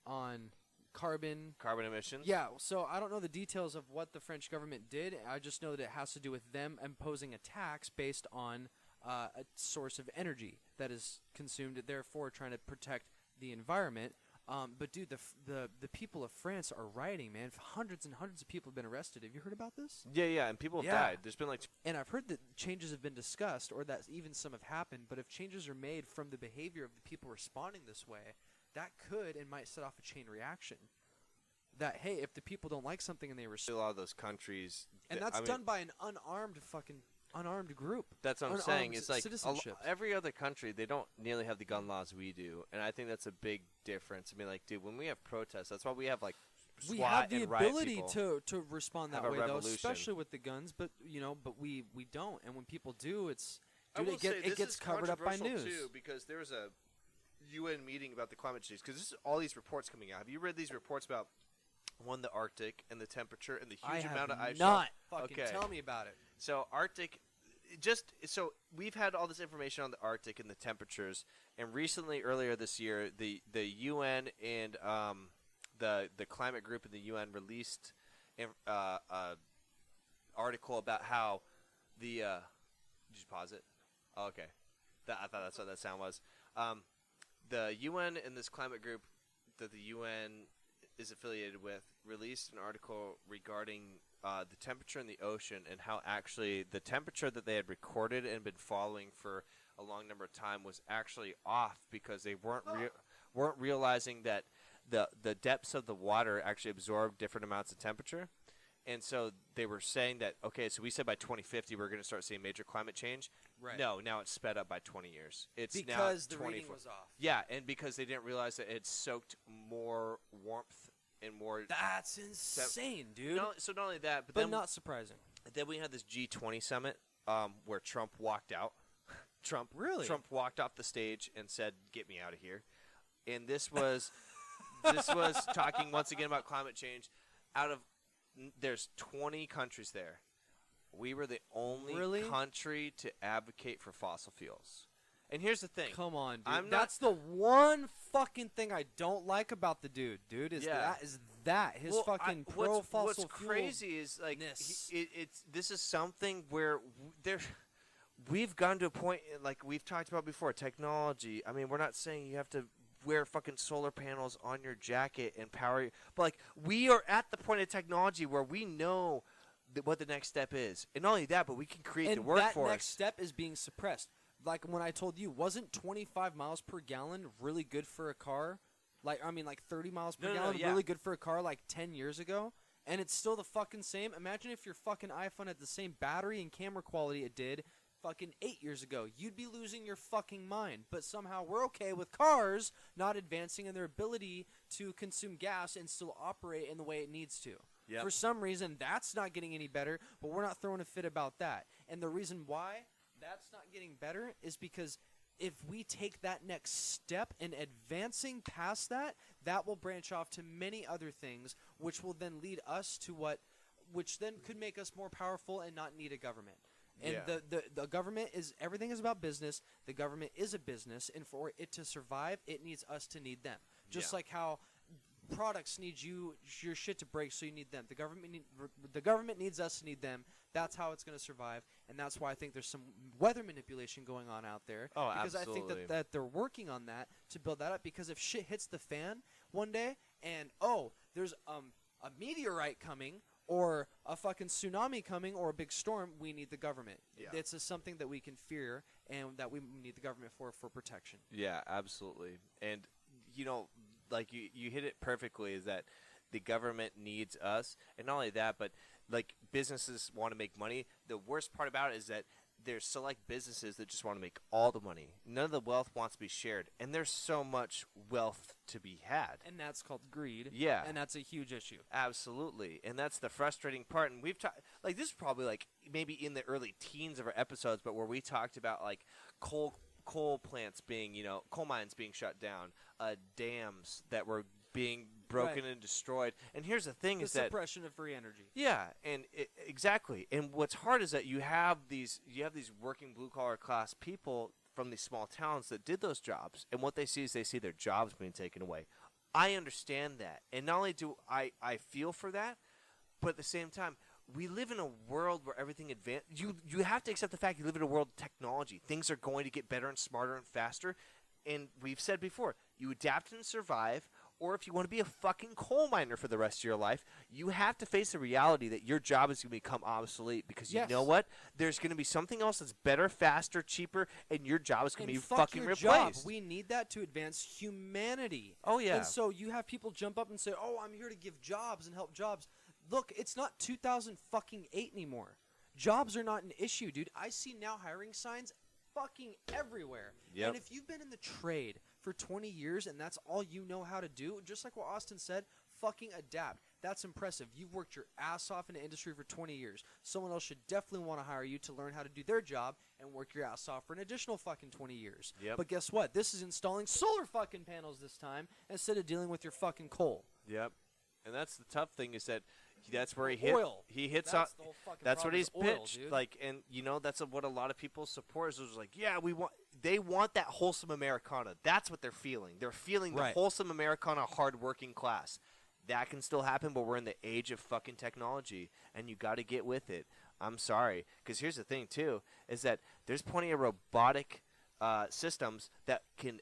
on carbon emissions. Yeah, so I don't know the details of what the French government did. I just know that it has to do with them imposing a tax based on a source of energy that is consumed, therefore trying to protect the environment. But dude, the people of France are rioting, man. Hundreds and hundreds of people have been arrested. Have you heard about this? Yeah, and people have Yeah. died. There's been like And I've heard that changes have been discussed, or that even some have happened. But if changes are made from the behavior of the people responding this way, that could and might set off a chain reaction. That, hey, if the people don't like something and they a respond, lot of those countries. and that's done by an unarmed group. That's what I'm saying. It's like citizenship. every other country, they don't nearly have the gun laws we do, and I think that's a big difference. I mean, like, dude, when we have protests, that's why we have like SWAT We have the and riot ability people. to respond Have that a way, though, revolution. especially with the guns. But we don't. And when people do, I will say it this gets is covered up by controversial, news. too, because there was a UN meeting about the climate change. Because this is all these reports coming out. Have you read these reports about the Arctic and the temperature and the huge amount of ice? Not fucking Okay. tell me about it. So Arctic, so we've had all this information on the Arctic and the temperatures, and recently, earlier this year, the UN and the climate group in the UN released an article about how the did you pause it? Oh, okay, I thought that's what that sound was. The UN and this climate group that the UN is affiliated with released an article regarding the temperature in the ocean and how actually the temperature that they had recorded and been following for a long number of time was actually off because they weren't realizing that the depths of the water actually absorb different amounts of temperature. And so they were saying that, okay, so we said by 2050 we're going to start seeing major climate change. Right. No, now it's sped up by 20 years. It's Because now the reading 24. was off. Yeah, and because they didn't realize that it had soaked more warmth and more. That's insane, dude. So not only that, but but then, not surprising. then we had this G20 summit where Trump walked out. Trump walked off the stage and said, "Get me out of here." And this was talking once again about climate change. There's 20 countries there. We were the only country to advocate for fossil fuels. And here's the thing. Come on, dude. That's the one fucking thing I don't like about the dude. His fucking pro fossil fuel. What's crazy is like this is something where we've gone to a point like we've talked about before. Technology. I mean, we're not saying you have to wear fucking solar panels on your jacket and power you, but like we are at the point of technology where we know what the next step is, and not only that, but we can create the workforce. And that next step is being suppressed. Like when I told you, wasn't 25 miles per gallon really good for a car Like, I mean, like 30 miles per No, gallon, yeah. really good for a car like 10 years ago, and it's still the fucking same. Imagine if your fucking iPhone had the same battery and camera quality it did fucking 8 years ago. You'd be losing your fucking mind. But somehow we're okay with cars not advancing in their ability to consume gas and still operate in the way it needs to. Yep. For some reason, that's not getting any better, but we're not throwing a fit about that. And the reason why that's not getting better is because if we take that next step in advancing past that, that will branch off to many other things, which will then lead us to which then could make us more powerful and not need a government. And the government is, everything is about business. The government is a business, and for it to survive, it needs us to need them. Just like how products need your shit to break, so you need them. The government needs us to need them. That's how it's going to survive, and that's why I think there's some weather manipulation going on out there. Oh, because absolutely. I think that they're working on that to build that up. Because if shit hits the fan one day, and there's a meteorite coming, or a fucking tsunami coming, or a big storm, we need the government. Yeah. It's something that we can fear, and that we need the government for protection. Yeah, absolutely. And, like you hit it perfectly, is that the government needs us. And not only that, but, like, businesses want to make money. The worst part about it is that there's select businesses that just want to make all the money. None of the wealth wants to be shared. And there's so much wealth to be had. And that's called greed. Yeah. And that's a huge issue. Absolutely. And that's the frustrating part. And we've talked, like, this is probably, like, maybe in the early teens of our episodes, but where we talked about, like, coal plants being, coal mines being shut down, dams that were being broken and destroyed. And here's the thing: is that suppression of free energy. Yeah, and exactly. And what's hard is that you have these working blue collar class people from these small towns that did those jobs, and what they see is their jobs being taken away. I understand that, and not only do I feel for that, but at the same time, we live in a world where everything advanced. You have to accept the fact you live in a world of technology. Things are going to get better and smarter and faster. And we've said before, you adapt and survive, or if you want to be a fucking coal miner for the rest of your life, you have to face the reality that your job is going to become obsolete because you know what? There's going to be something else that's better, faster, cheaper, and your job is going to be fucking replaced. Job. We need that to advance humanity. Oh, yeah. And so you have people jump up and say, I'm here to give jobs and help jobs. Look, it's not 2008 anymore. Jobs are not an issue, dude. I see now hiring signs fucking everywhere. Yep. And if you've been in the trade for 20 years and that's all you know how to do, just like what Austin said, fucking adapt. That's impressive. You've worked your ass off in the industry for 20 years. Someone else should definitely want to hire you to learn how to do their job and work your ass off for an additional fucking 20 years. Yep. But guess what? This is installing solar fucking panels this time instead of dealing with your fucking coal. Yep. And that's the tough thing is that that's where he hits on. That's the whole fucking That's what problem he's is oil, pitched. dude. Like, and that's what a lot of people support. Is like, they want that wholesome Americana. That's what they're feeling. They're feeling the wholesome Americana, hardworking class. That can still happen, but we're in the age of fucking technology, and you got to get with it. I'm sorry, because here's the thing too: is that there's plenty of robotic systems that can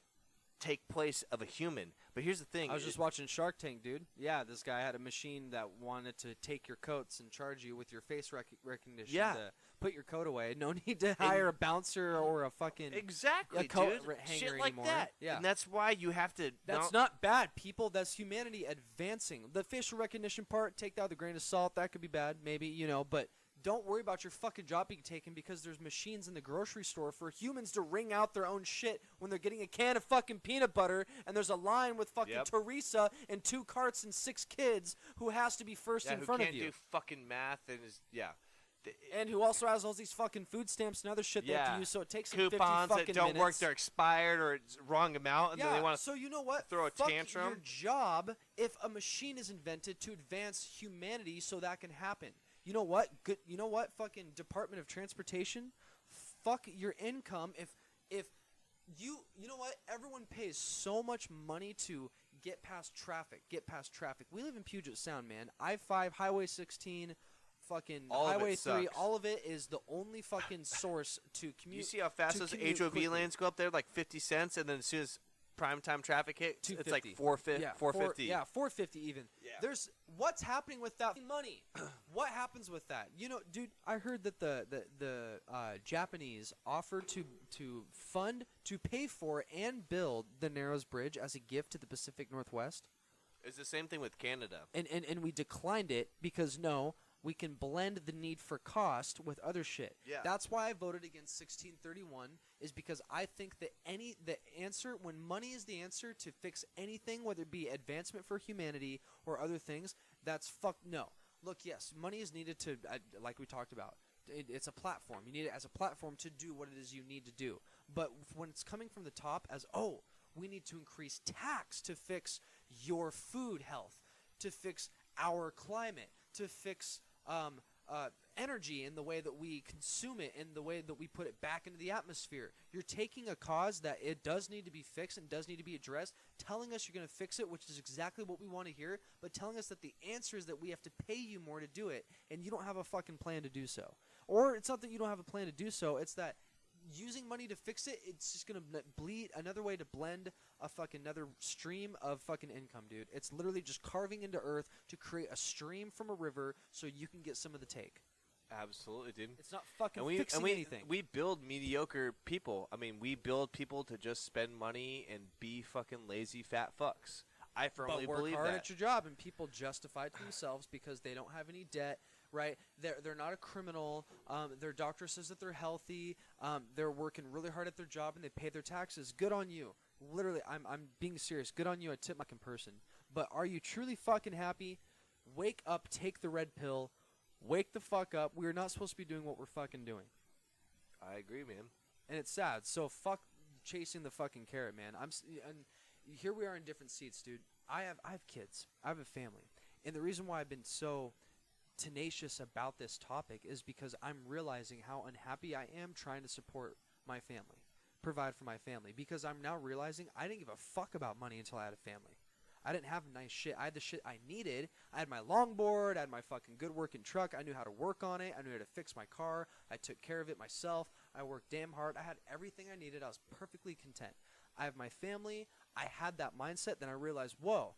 take place of a human. But here's the thing. I was just watching Shark Tank, dude. Yeah, this guy had a machine that wanted to take your coats and charge you with your face recognition to put your coat away. No need to hire a bouncer or a fucking exactly, coat dude. hanger Shit like anymore. that. Yeah. And that's why you have to. That's not bad, people. That's humanity advancing. The facial recognition part, take that with a grain of salt. That could be bad, maybe, but don't worry about your fucking job being taken because there's machines in the grocery store for humans to wring out their own shit when they're getting a can of fucking peanut butter and there's a line with fucking Teresa and 2 carts and 6 kids who has to be first in front of you. Who can't do fucking math and is and who also has all these fucking food stamps and other shit they have to use, so it takes them 50 coupons fucking that don't minutes. work, they're expired or it's wrong amount, and then they want to so you know what? throw a Fuck tantrum. Your job if a machine is invented to advance humanity so that can happen. You know what? Good. You know what? Fucking Department of Transportation. Fuck your income. If you know what? Everyone pays so much money to get past traffic. We live in Puget Sound, man. I-5, Highway 16, fucking Highway 3. All of it is the only fucking source to commute. You see how fast those HOV lanes go up there, like 50 cents, and then as soon as primetime traffic hits? It's like 250. 450. Yeah, 450. Yeah, 450 even. Yeah. There's what's happening with that money? What happens with that? You know, dude, I heard that the Japanese offered to fund, to pay for and build the Narrows Bridge as a gift to the Pacific Northwest. It's the same thing with Canada. And we declined it because no, we can blend the need for cost with other shit. Yeah. That's why I voted against 1631, is because I think that the answer, when money is the answer to fix anything, whether it be advancement for humanity or other things, that's no. Look, yes, money is needed to, like we talked about. It's a platform. You need it as a platform to do what it is you need to do. But when it's coming from the top as, oh, we need to increase tax to fix your food health, to fix our climate, to fix energy in the way that we consume it, in the way that we put it back into the atmosphere. You're taking a cause that it does need to be fixed and does need to be addressed, telling us you're going to fix it, which is exactly what we want to hear, but telling us that the answer is that we have to pay you more to do it, and you don't have a fucking plan to do so. Or it's not that you don't have a plan to do so, it's that using money to fix it, it's just going to bleed another way to blend a fucking another stream of fucking income, dude. It's literally just carving into earth to create a stream from a river so you can get some of the take. Absolutely, dude. It's not fucking fixing anything. We build mediocre people. I mean, we build people to just spend money and be fucking lazy fat fucks. I firmly but work believe hard that. at your job, and people justify it to themselves because they don't have any debt. Right, they're not a criminal. Their doctor says that they're healthy. They're working really hard at their job and they pay their taxes. Good on you. Literally, I'm being serious. Good on you. I tip my fucking person. But are you truly fucking happy? Wake up. Take the red pill. Wake the fuck up. We are not supposed to be doing what we're fucking doing. I agree, man. And it's sad. So fuck chasing the fucking carrot, man. And here we are in different seats, dude. I have kids. I have a family, and the reason why I've been so tenacious about this topic is because I'm realizing how unhappy I am trying to support my family, provide for my family, because I'm now realizing I didn't give a fuck about money until I had a family. I didn't have nice shit. I had the shit I needed. I had my longboard. I had my fucking good working truck. I knew how to work on it. I knew how to fix my car. I took care of it myself. I worked damn hard. I had everything I needed. I was perfectly content. I have my family. I had that mindset. Then I realized, whoa,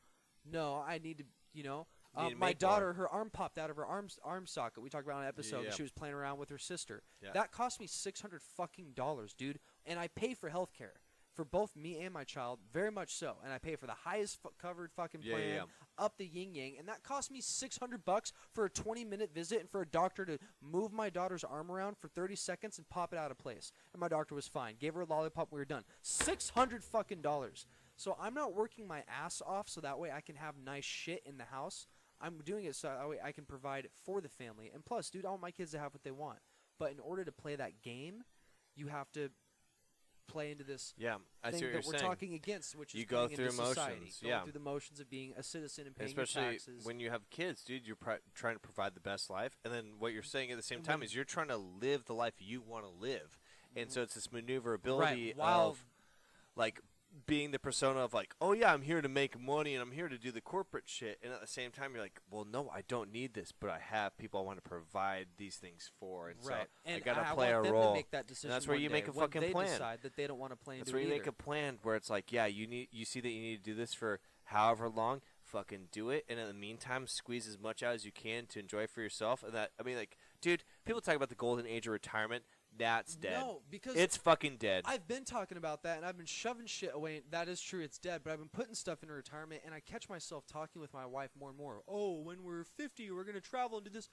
no, I need to, my daughter, her arm popped out of her arm socket. We talked about in an episode. Yeah. She was playing around with her sister. Yeah. That cost me $600 fucking dollars, dude. And I pay for health care for both me and my child, very much so. And I pay for the highest covered fucking plan, up the yin yang. And that cost me $600 for a 20-minute visit and for a doctor to move my daughter's arm around for 30 seconds and pop it out of place. And my doctor was fine. Gave her a lollipop. We were done. $600 fucking dollars. So I'm not working my ass off so that way I can have nice shit in the house. I'm doing it so that way I can provide for the family. And plus, dude, I want my kids to have what they want. But in order to play that game, you have to play into this I see thing what that you're we're saying. talking against, which is You go playing through into society, emotions, going through the motions of being a citizen and paying Especially your taxes. when you have kids, dude, you're trying to provide the best life. And then what you're saying at the same time is you're trying to live the life you want to live. And so it's this maneuverability of, like, being the persona of like, oh yeah, I'm here to make money and I'm here to do the corporate shit, and at the same time you're like, well, no, I don't need this, but I have people I want to provide these things for, and so and I gotta I play want a them role. To make that decision And that's where one you day make a when fucking they plan. decide that they don't want to play That's into where it you either. make a plan where it's like, yeah, you see that you need to do this for however long, fucking do it, and in the meantime, squeeze as much out as you can to enjoy for yourself. And that, I mean, like, dude, people talk about the golden age of retirement. That's dead. No, because it's fucking dead. I've been talking about that, and I've been shoving shit away. That is true, it's dead, but I've been putting stuff into retirement, and I catch myself talking with my wife more and more. Oh, when we're 50, we're going to travel and do this.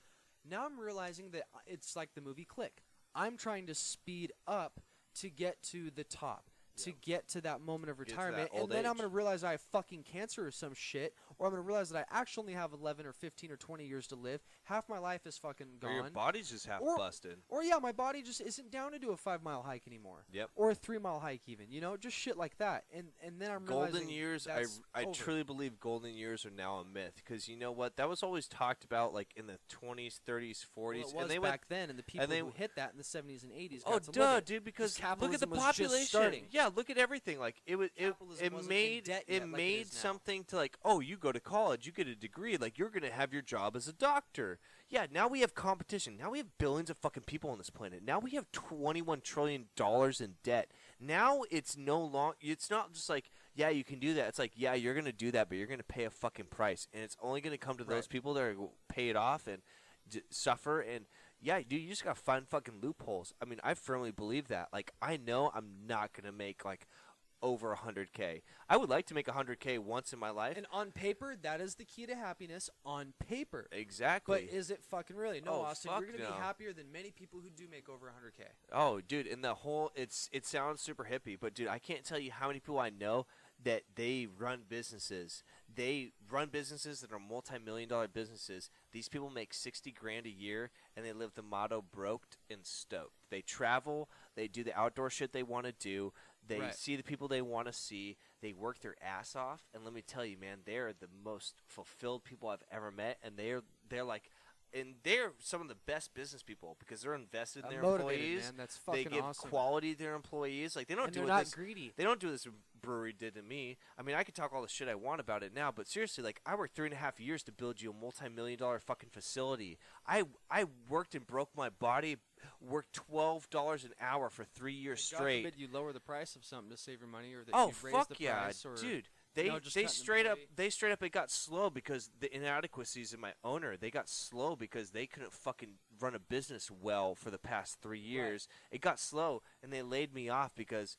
Now I'm realizing that it's like the movie Click. I'm trying to speed up to get to the top, to get to that moment of retirement, and then I'm going to realize I have fucking cancer or some shit, or I'm going to realize that I actually only have 11 or 15 or 20 years to live. Half my life is fucking gone. Or your body's just half busted. Or yeah, my body just isn't down to do a 5-mile hike anymore. Yep. Or a 3-mile hike even, just shit like that. And then I'm realizing golden years. that's I over. truly believe golden years are now a myth, because you know what? That was always talked about like in the 20s, 30s, 40s, Well, it was and they back then, and the people they who hit that in the 70s and 80s. Oh, got to duh, live it. dude! Because look at capitalism the was just population. starting. Yeah, look at everything. Like it was, Capitalism it wasn't made in debt it yet like it made is now. something to like, oh, you go to college, you get a degree, like you're gonna have your job as a doctor. Yeah, now we have competition. Now we have billions of fucking people on this planet. Now we have $21 trillion in debt. Now it's no long. It's not just like, yeah, you can do that. It's like, yeah, you're going to do that, but you're going to pay a fucking price. And it's only going to come to those people that are pay it off and suffer. And, yeah, dude, you just got to find fucking loopholes. I mean, I firmly believe that. Like, I know I'm not going to make, like, over 100K. I would like to make 100K once in my life. And on paper, that is the key to happiness. On paper. Exactly. But is it fucking really? No, Austin, you're going to no. be happier than many people who do make over 100K. Oh, dude, and the whole it sounds super hippie, but dude, I can't tell you how many people I know that they run businesses. They run businesses that are multi-million-dollar businesses. These people make 60 grand a year, and they live the motto broke and stoked. They travel, they do the outdoor shit they want to do, they see the people they want to see, they work their ass off, and let me tell you, man, they're the most fulfilled people I've ever met, and they're like, and they're some of the best business people because they're invested in their employees. Man. That's fucking they give awesome. quality to their employees. Like they don't and do they're what not this greedy. They don't do this brewery did to me. I mean, I could talk all the shit I want about it now, but seriously, like I worked 3.5 years to build you a multi-million-dollar fucking facility. I worked and broke my body, worked $12 an hour for 3 years straight. God forbid you lower the price of something to save your money, or that Oh you raise fuck the yeah, price, or dude. just They cut an straight employee. up it got slow because the inadequacies in my owner. They got slow because they couldn't fucking run a business well for the past 3 years. It got slow and they laid me off because,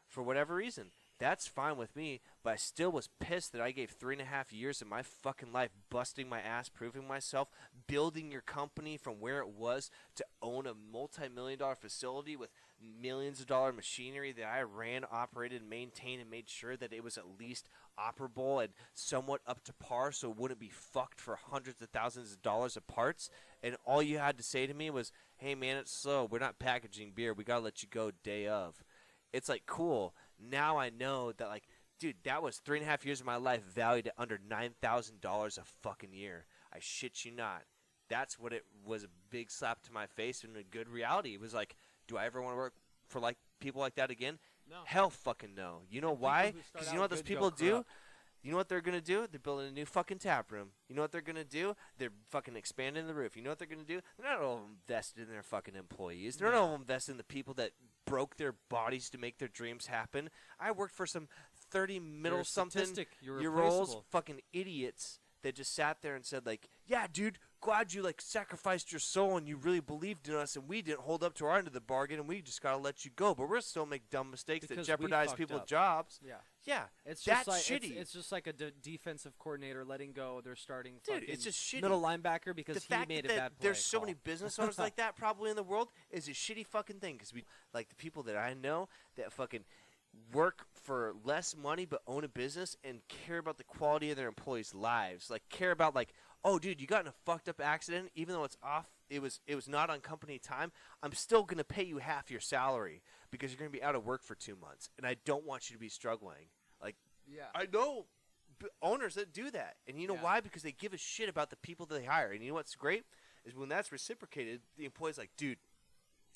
for whatever reason. That's fine with me, but I still was pissed that I gave 3.5 years of my fucking life busting my ass, proving myself, building your company from where it was to own a multi-million-dollar facility with millions of dollar machinery that I ran, operated, maintained, and made sure that it was at least operable and somewhat up to par so it wouldn't be fucked for hundreds of thousands of dollars of parts. And all you had to say to me was, hey, man, it's slow. We're not packaging beer. We got to let you go day of. It's like, cool. Now I know that, like, dude, that was 3.5 years of my life valued at under $9,000 a fucking year. I shit you not. That's what it was, a big slap to my face and a good reality. It was like, do I ever want to work for, like, people like that again? No. Hell fucking no. You know why? Because you know what those people do? You know what they're going to do? They're building a new fucking tap room. You know what they're going to do? They're fucking expanding the roof. You know what they're going to do? They're not all invested in their fucking employees. They're not all invested in the people that broke their bodies to make their dreams happen. I worked for some 30 year olds, fucking idiots that just sat there and said, like, yeah, dude, glad you, like, sacrificed your soul and you really believed in us and we didn't hold up to our end of the bargain and we just got to let you go. But we're still make dumb mistakes that jeopardize people's jobs. Yeah. Yeah. It's that's just like, shitty. It's just like a defensive coordinator letting go their starting Dude, it's just shitty. middle linebacker because he made a bad play. There's so many business owners like that probably in the world is a shitty fucking thing because we, like, the people that I know that fucking work for less money but own a business and care about the quality of their employees' lives. Like, care about, like, oh, dude, you got in a fucked up accident, even though it's off, it was not on company time, I'm still going to pay you half your salary because you're going to be out of work for 2 months, and I don't want you to be struggling. Like, yeah. I know owners that do that, and you know why? Because they give a shit about the people that they hire, and you know what's great? Is when that's reciprocated, the employee's like, dude,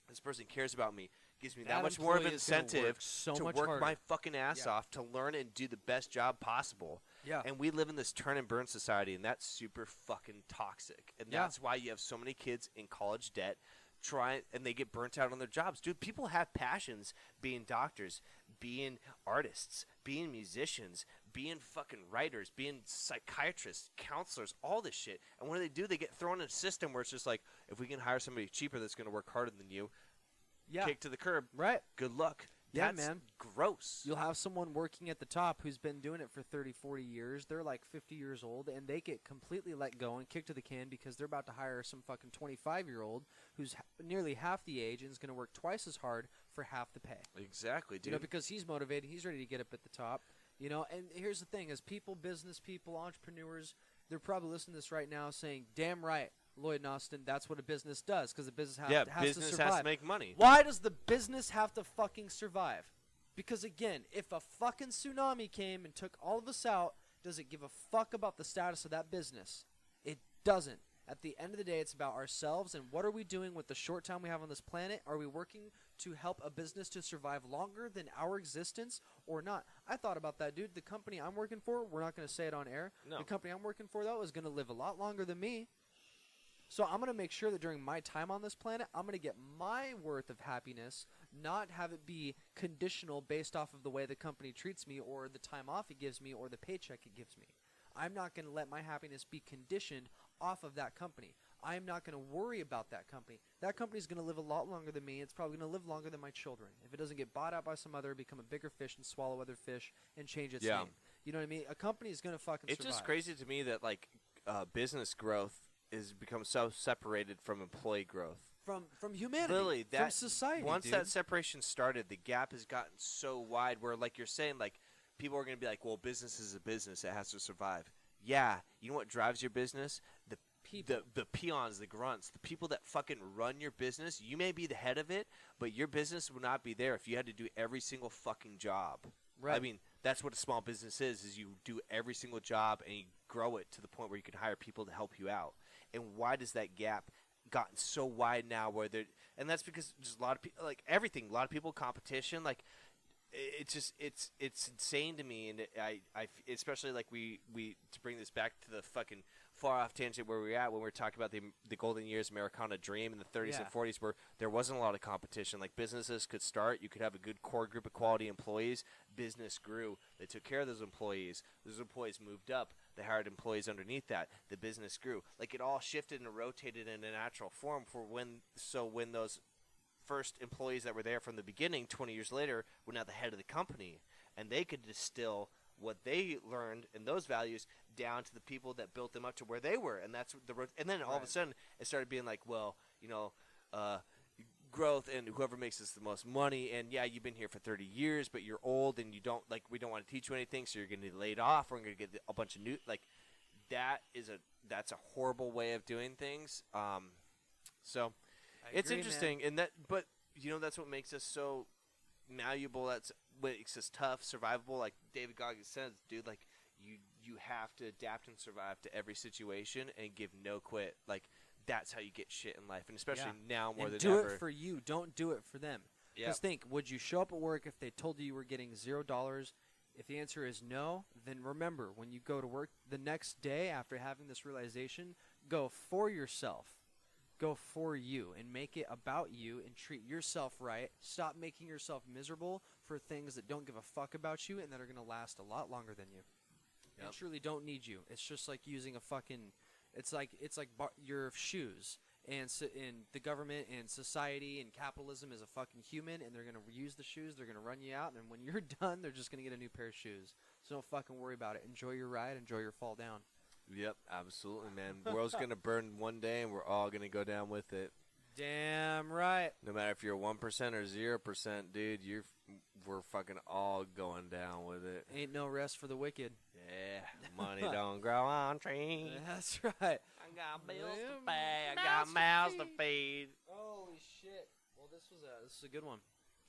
this person cares about me. Gives me that much more of an incentive to work my fucking ass off to learn and do the best job possible. Yeah. And we live in this turn and burn society, and that's super fucking toxic. And that's why you have so many kids in college debt and they get burnt out on their jobs. Dude, people have passions being doctors, being artists, being musicians, being fucking writers, being psychiatrists, counselors, all this shit. And what do? They get thrown in a system where it's just like, if we can hire somebody cheaper that's going to work harder than you, kick to the curb. Right. Good luck. Yeah, That's man. Gross. You'll have someone working at the top who's been doing it for 30, 40 years. They're like 50 years old, and they get completely let go and kicked to the can because they're about to hire some fucking 25-year-old who's nearly half the age and is going to work twice as hard for half the pay. Exactly, dude. You know, because he's motivated. He's ready to get up at the top. You know, and here's the thing. As people, business people, entrepreneurs, they're probably listening to this right now saying, damn right, Lloyd and Austin, that's what a business does because the business has to survive. Has to make money. Why does the business have to fucking survive? Because, again, if a fucking tsunami came and took all of us out, does it give a fuck about the status of that business? It doesn't. At the end of the day, it's about ourselves and what are we doing with the short time we have on this planet? Are we working to help a business to survive longer than our existence or not? I thought about that, dude. The company I'm working for, we're not going to say it on air. No. The company I'm working for, though, is going to live a lot longer than me. So I'm going to make sure that during my time on this planet, I'm going to get my worth of happiness, not have it be conditional based off of the way the company treats me or the time off it gives me or the paycheck it gives me. I'm not going to let my happiness be conditioned off of that company. I'm not going to worry about that company. That company's going to live a lot longer than me. It's probably going to live longer than my children. If it doesn't get bought out by some other, become a bigger fish and swallow other fish and change its name. You know what I mean? A company is going to fucking survive. It's just crazy to me that like business growth is become so separated from employee growth. From humanity, Literally, from society. Once dude. that separation started, the gap has gotten so wide where, like you're saying, like people are going to be like, well, business is a business. It has to survive. Yeah. You know what drives your business? The peons, the grunts, the people that fucking run your business. You may be the head of it, but your business would not be there if you had to do every single fucking job. Right. I mean, that's what a small business is you do every single job and you grow it to the point where you can hire people to help you out. And why does that gap gotten so wide now where they're – and that's because just a lot of people – like everything, a lot of people, competition, like it's just – it's insane to me. And I especially like we to bring this back to the fucking – far off tangent where we're at when we're talking about the golden years Americana dream in the 30s and 40s where there wasn't a lot of competition. Like businesses could start. You could have a good core group of quality employees. Business grew. They took care of those employees. Those employees moved up. They hired employees underneath that. The business grew. Like it all shifted and rotated in a natural form for when those first employees that were there from the beginning 20 years later were now the head of the company and they could distill what they learned and those values down to the people that built them up to where they were, and that's and then all of a sudden it started being like, well, you know, growth and whoever makes us the most money, and yeah, you've been here for 30 years, but you're old and you don't like we don't want to teach you anything, so you're going to get laid off. We're going to get a bunch of new like that's a horrible way of doing things. So it's interesting, man. and that, but you know, that's what makes us so malleable. That's what makes us tough, survivable. Like David Goggins says, dude, like you have to adapt and survive to every situation and give no quit. Like that's how you get shit in life, and especially now more than ever. Do it for you. Don't do it for them. Yeah. Just think: would you show up at work if they told you were getting $0? If the answer is no, then remember when you go to work the next day after having this realization, go for yourself. Go for you and make it about you and treat yourself right. Stop making yourself miserable for things that don't give a fuck about you and that are going to last a lot longer than you. Yep. And truly don't need you. It's just like using a fucking it's like your shoes and the government and society and capitalism is a fucking human and they're going to use the shoes, they're going to run you out, and when you're done, they're just going to get a new pair of shoes. So don't fucking worry about it. Enjoy your ride, enjoy your fall down. Yep, absolutely, man. The world's going to burn one day, and we're all going to go down with it. Damn right. No matter if you're 1% or 0%, dude, we're fucking all going down with it. Ain't no rest for the wicked. Yeah, money don't grow on trees. That's right. I got bills to pay. I got mouths to feed. Holy shit. Well, this is a good one.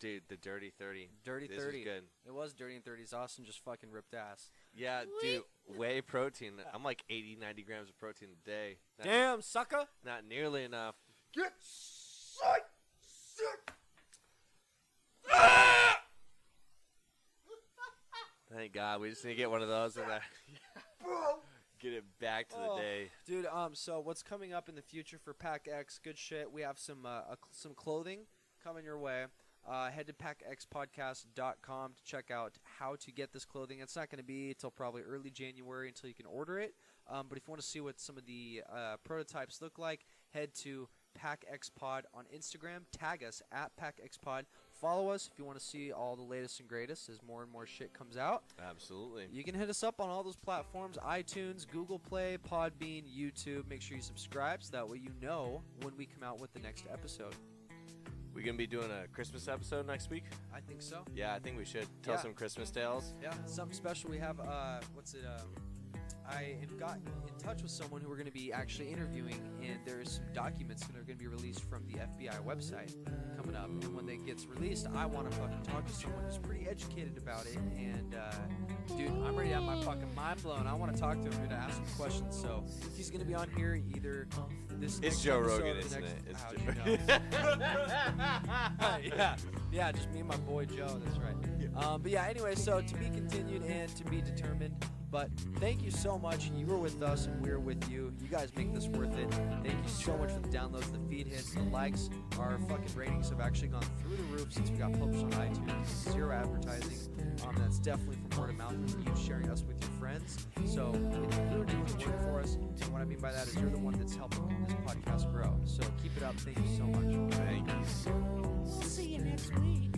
Dude, the Dirty 30. Dirty this 30. Is good. It was Dirty and 30s. Austin just fucking ripped ass. Yeah, dude, whey protein. I'm like 80, 90 grams of protein a day. Damn, sucker. Not nearly enough. Get sick. Thank God. We just need to get one of those and get it back to the day. Dude, so what's coming up in the future for Pack X? Good shit. We have some clothing coming your way. Head to packxpodcast.com to check out how to get this clothing. It's not going to be until probably early January until you can order it. But if you want to see what some of the prototypes look like, head to PackXPod on Instagram. Tag us at PackXPod. Follow us if you want to see all the latest and greatest as more and more shit comes out. Absolutely. You can hit us up on all those platforms: iTunes, Google Play, Podbean, YouTube. Make sure you subscribe so that way you know when we come out with the next episode. We gonna be doing a Christmas episode next week? I think so. Yeah, I think we should tell some Christmas tales. Yeah, something special. We have I have gotten in touch with someone who we're going to be actually interviewing, and there's some documents that are going to be released from the FBI website coming up. And when they gets released, I want to fucking talk to someone who's pretty educated about it. And dude, I'm ready to have my fucking mind blown. I want to talk to him and ask him questions. So he's going to be on here either this. It's Joe Rogan, isn't it? It's Joe. Yeah, just me and my boy Joe. That's right. But yeah, anyway, so to be continued and to be determined. But thank you so much. You were with us and we're with you. You guys make this worth it. Thank you so much for the downloads, the feed hits, the likes. Our fucking ratings have actually gone through the roof since we got published on iTunes. Zero advertising. That's definitely from word of mouth and you sharing us with your friends. So you're doing the work for us. And what I mean by that is you're the one that's helping this podcast grow. So keep it up. Thank you so much. Thank you. We'll see you next week.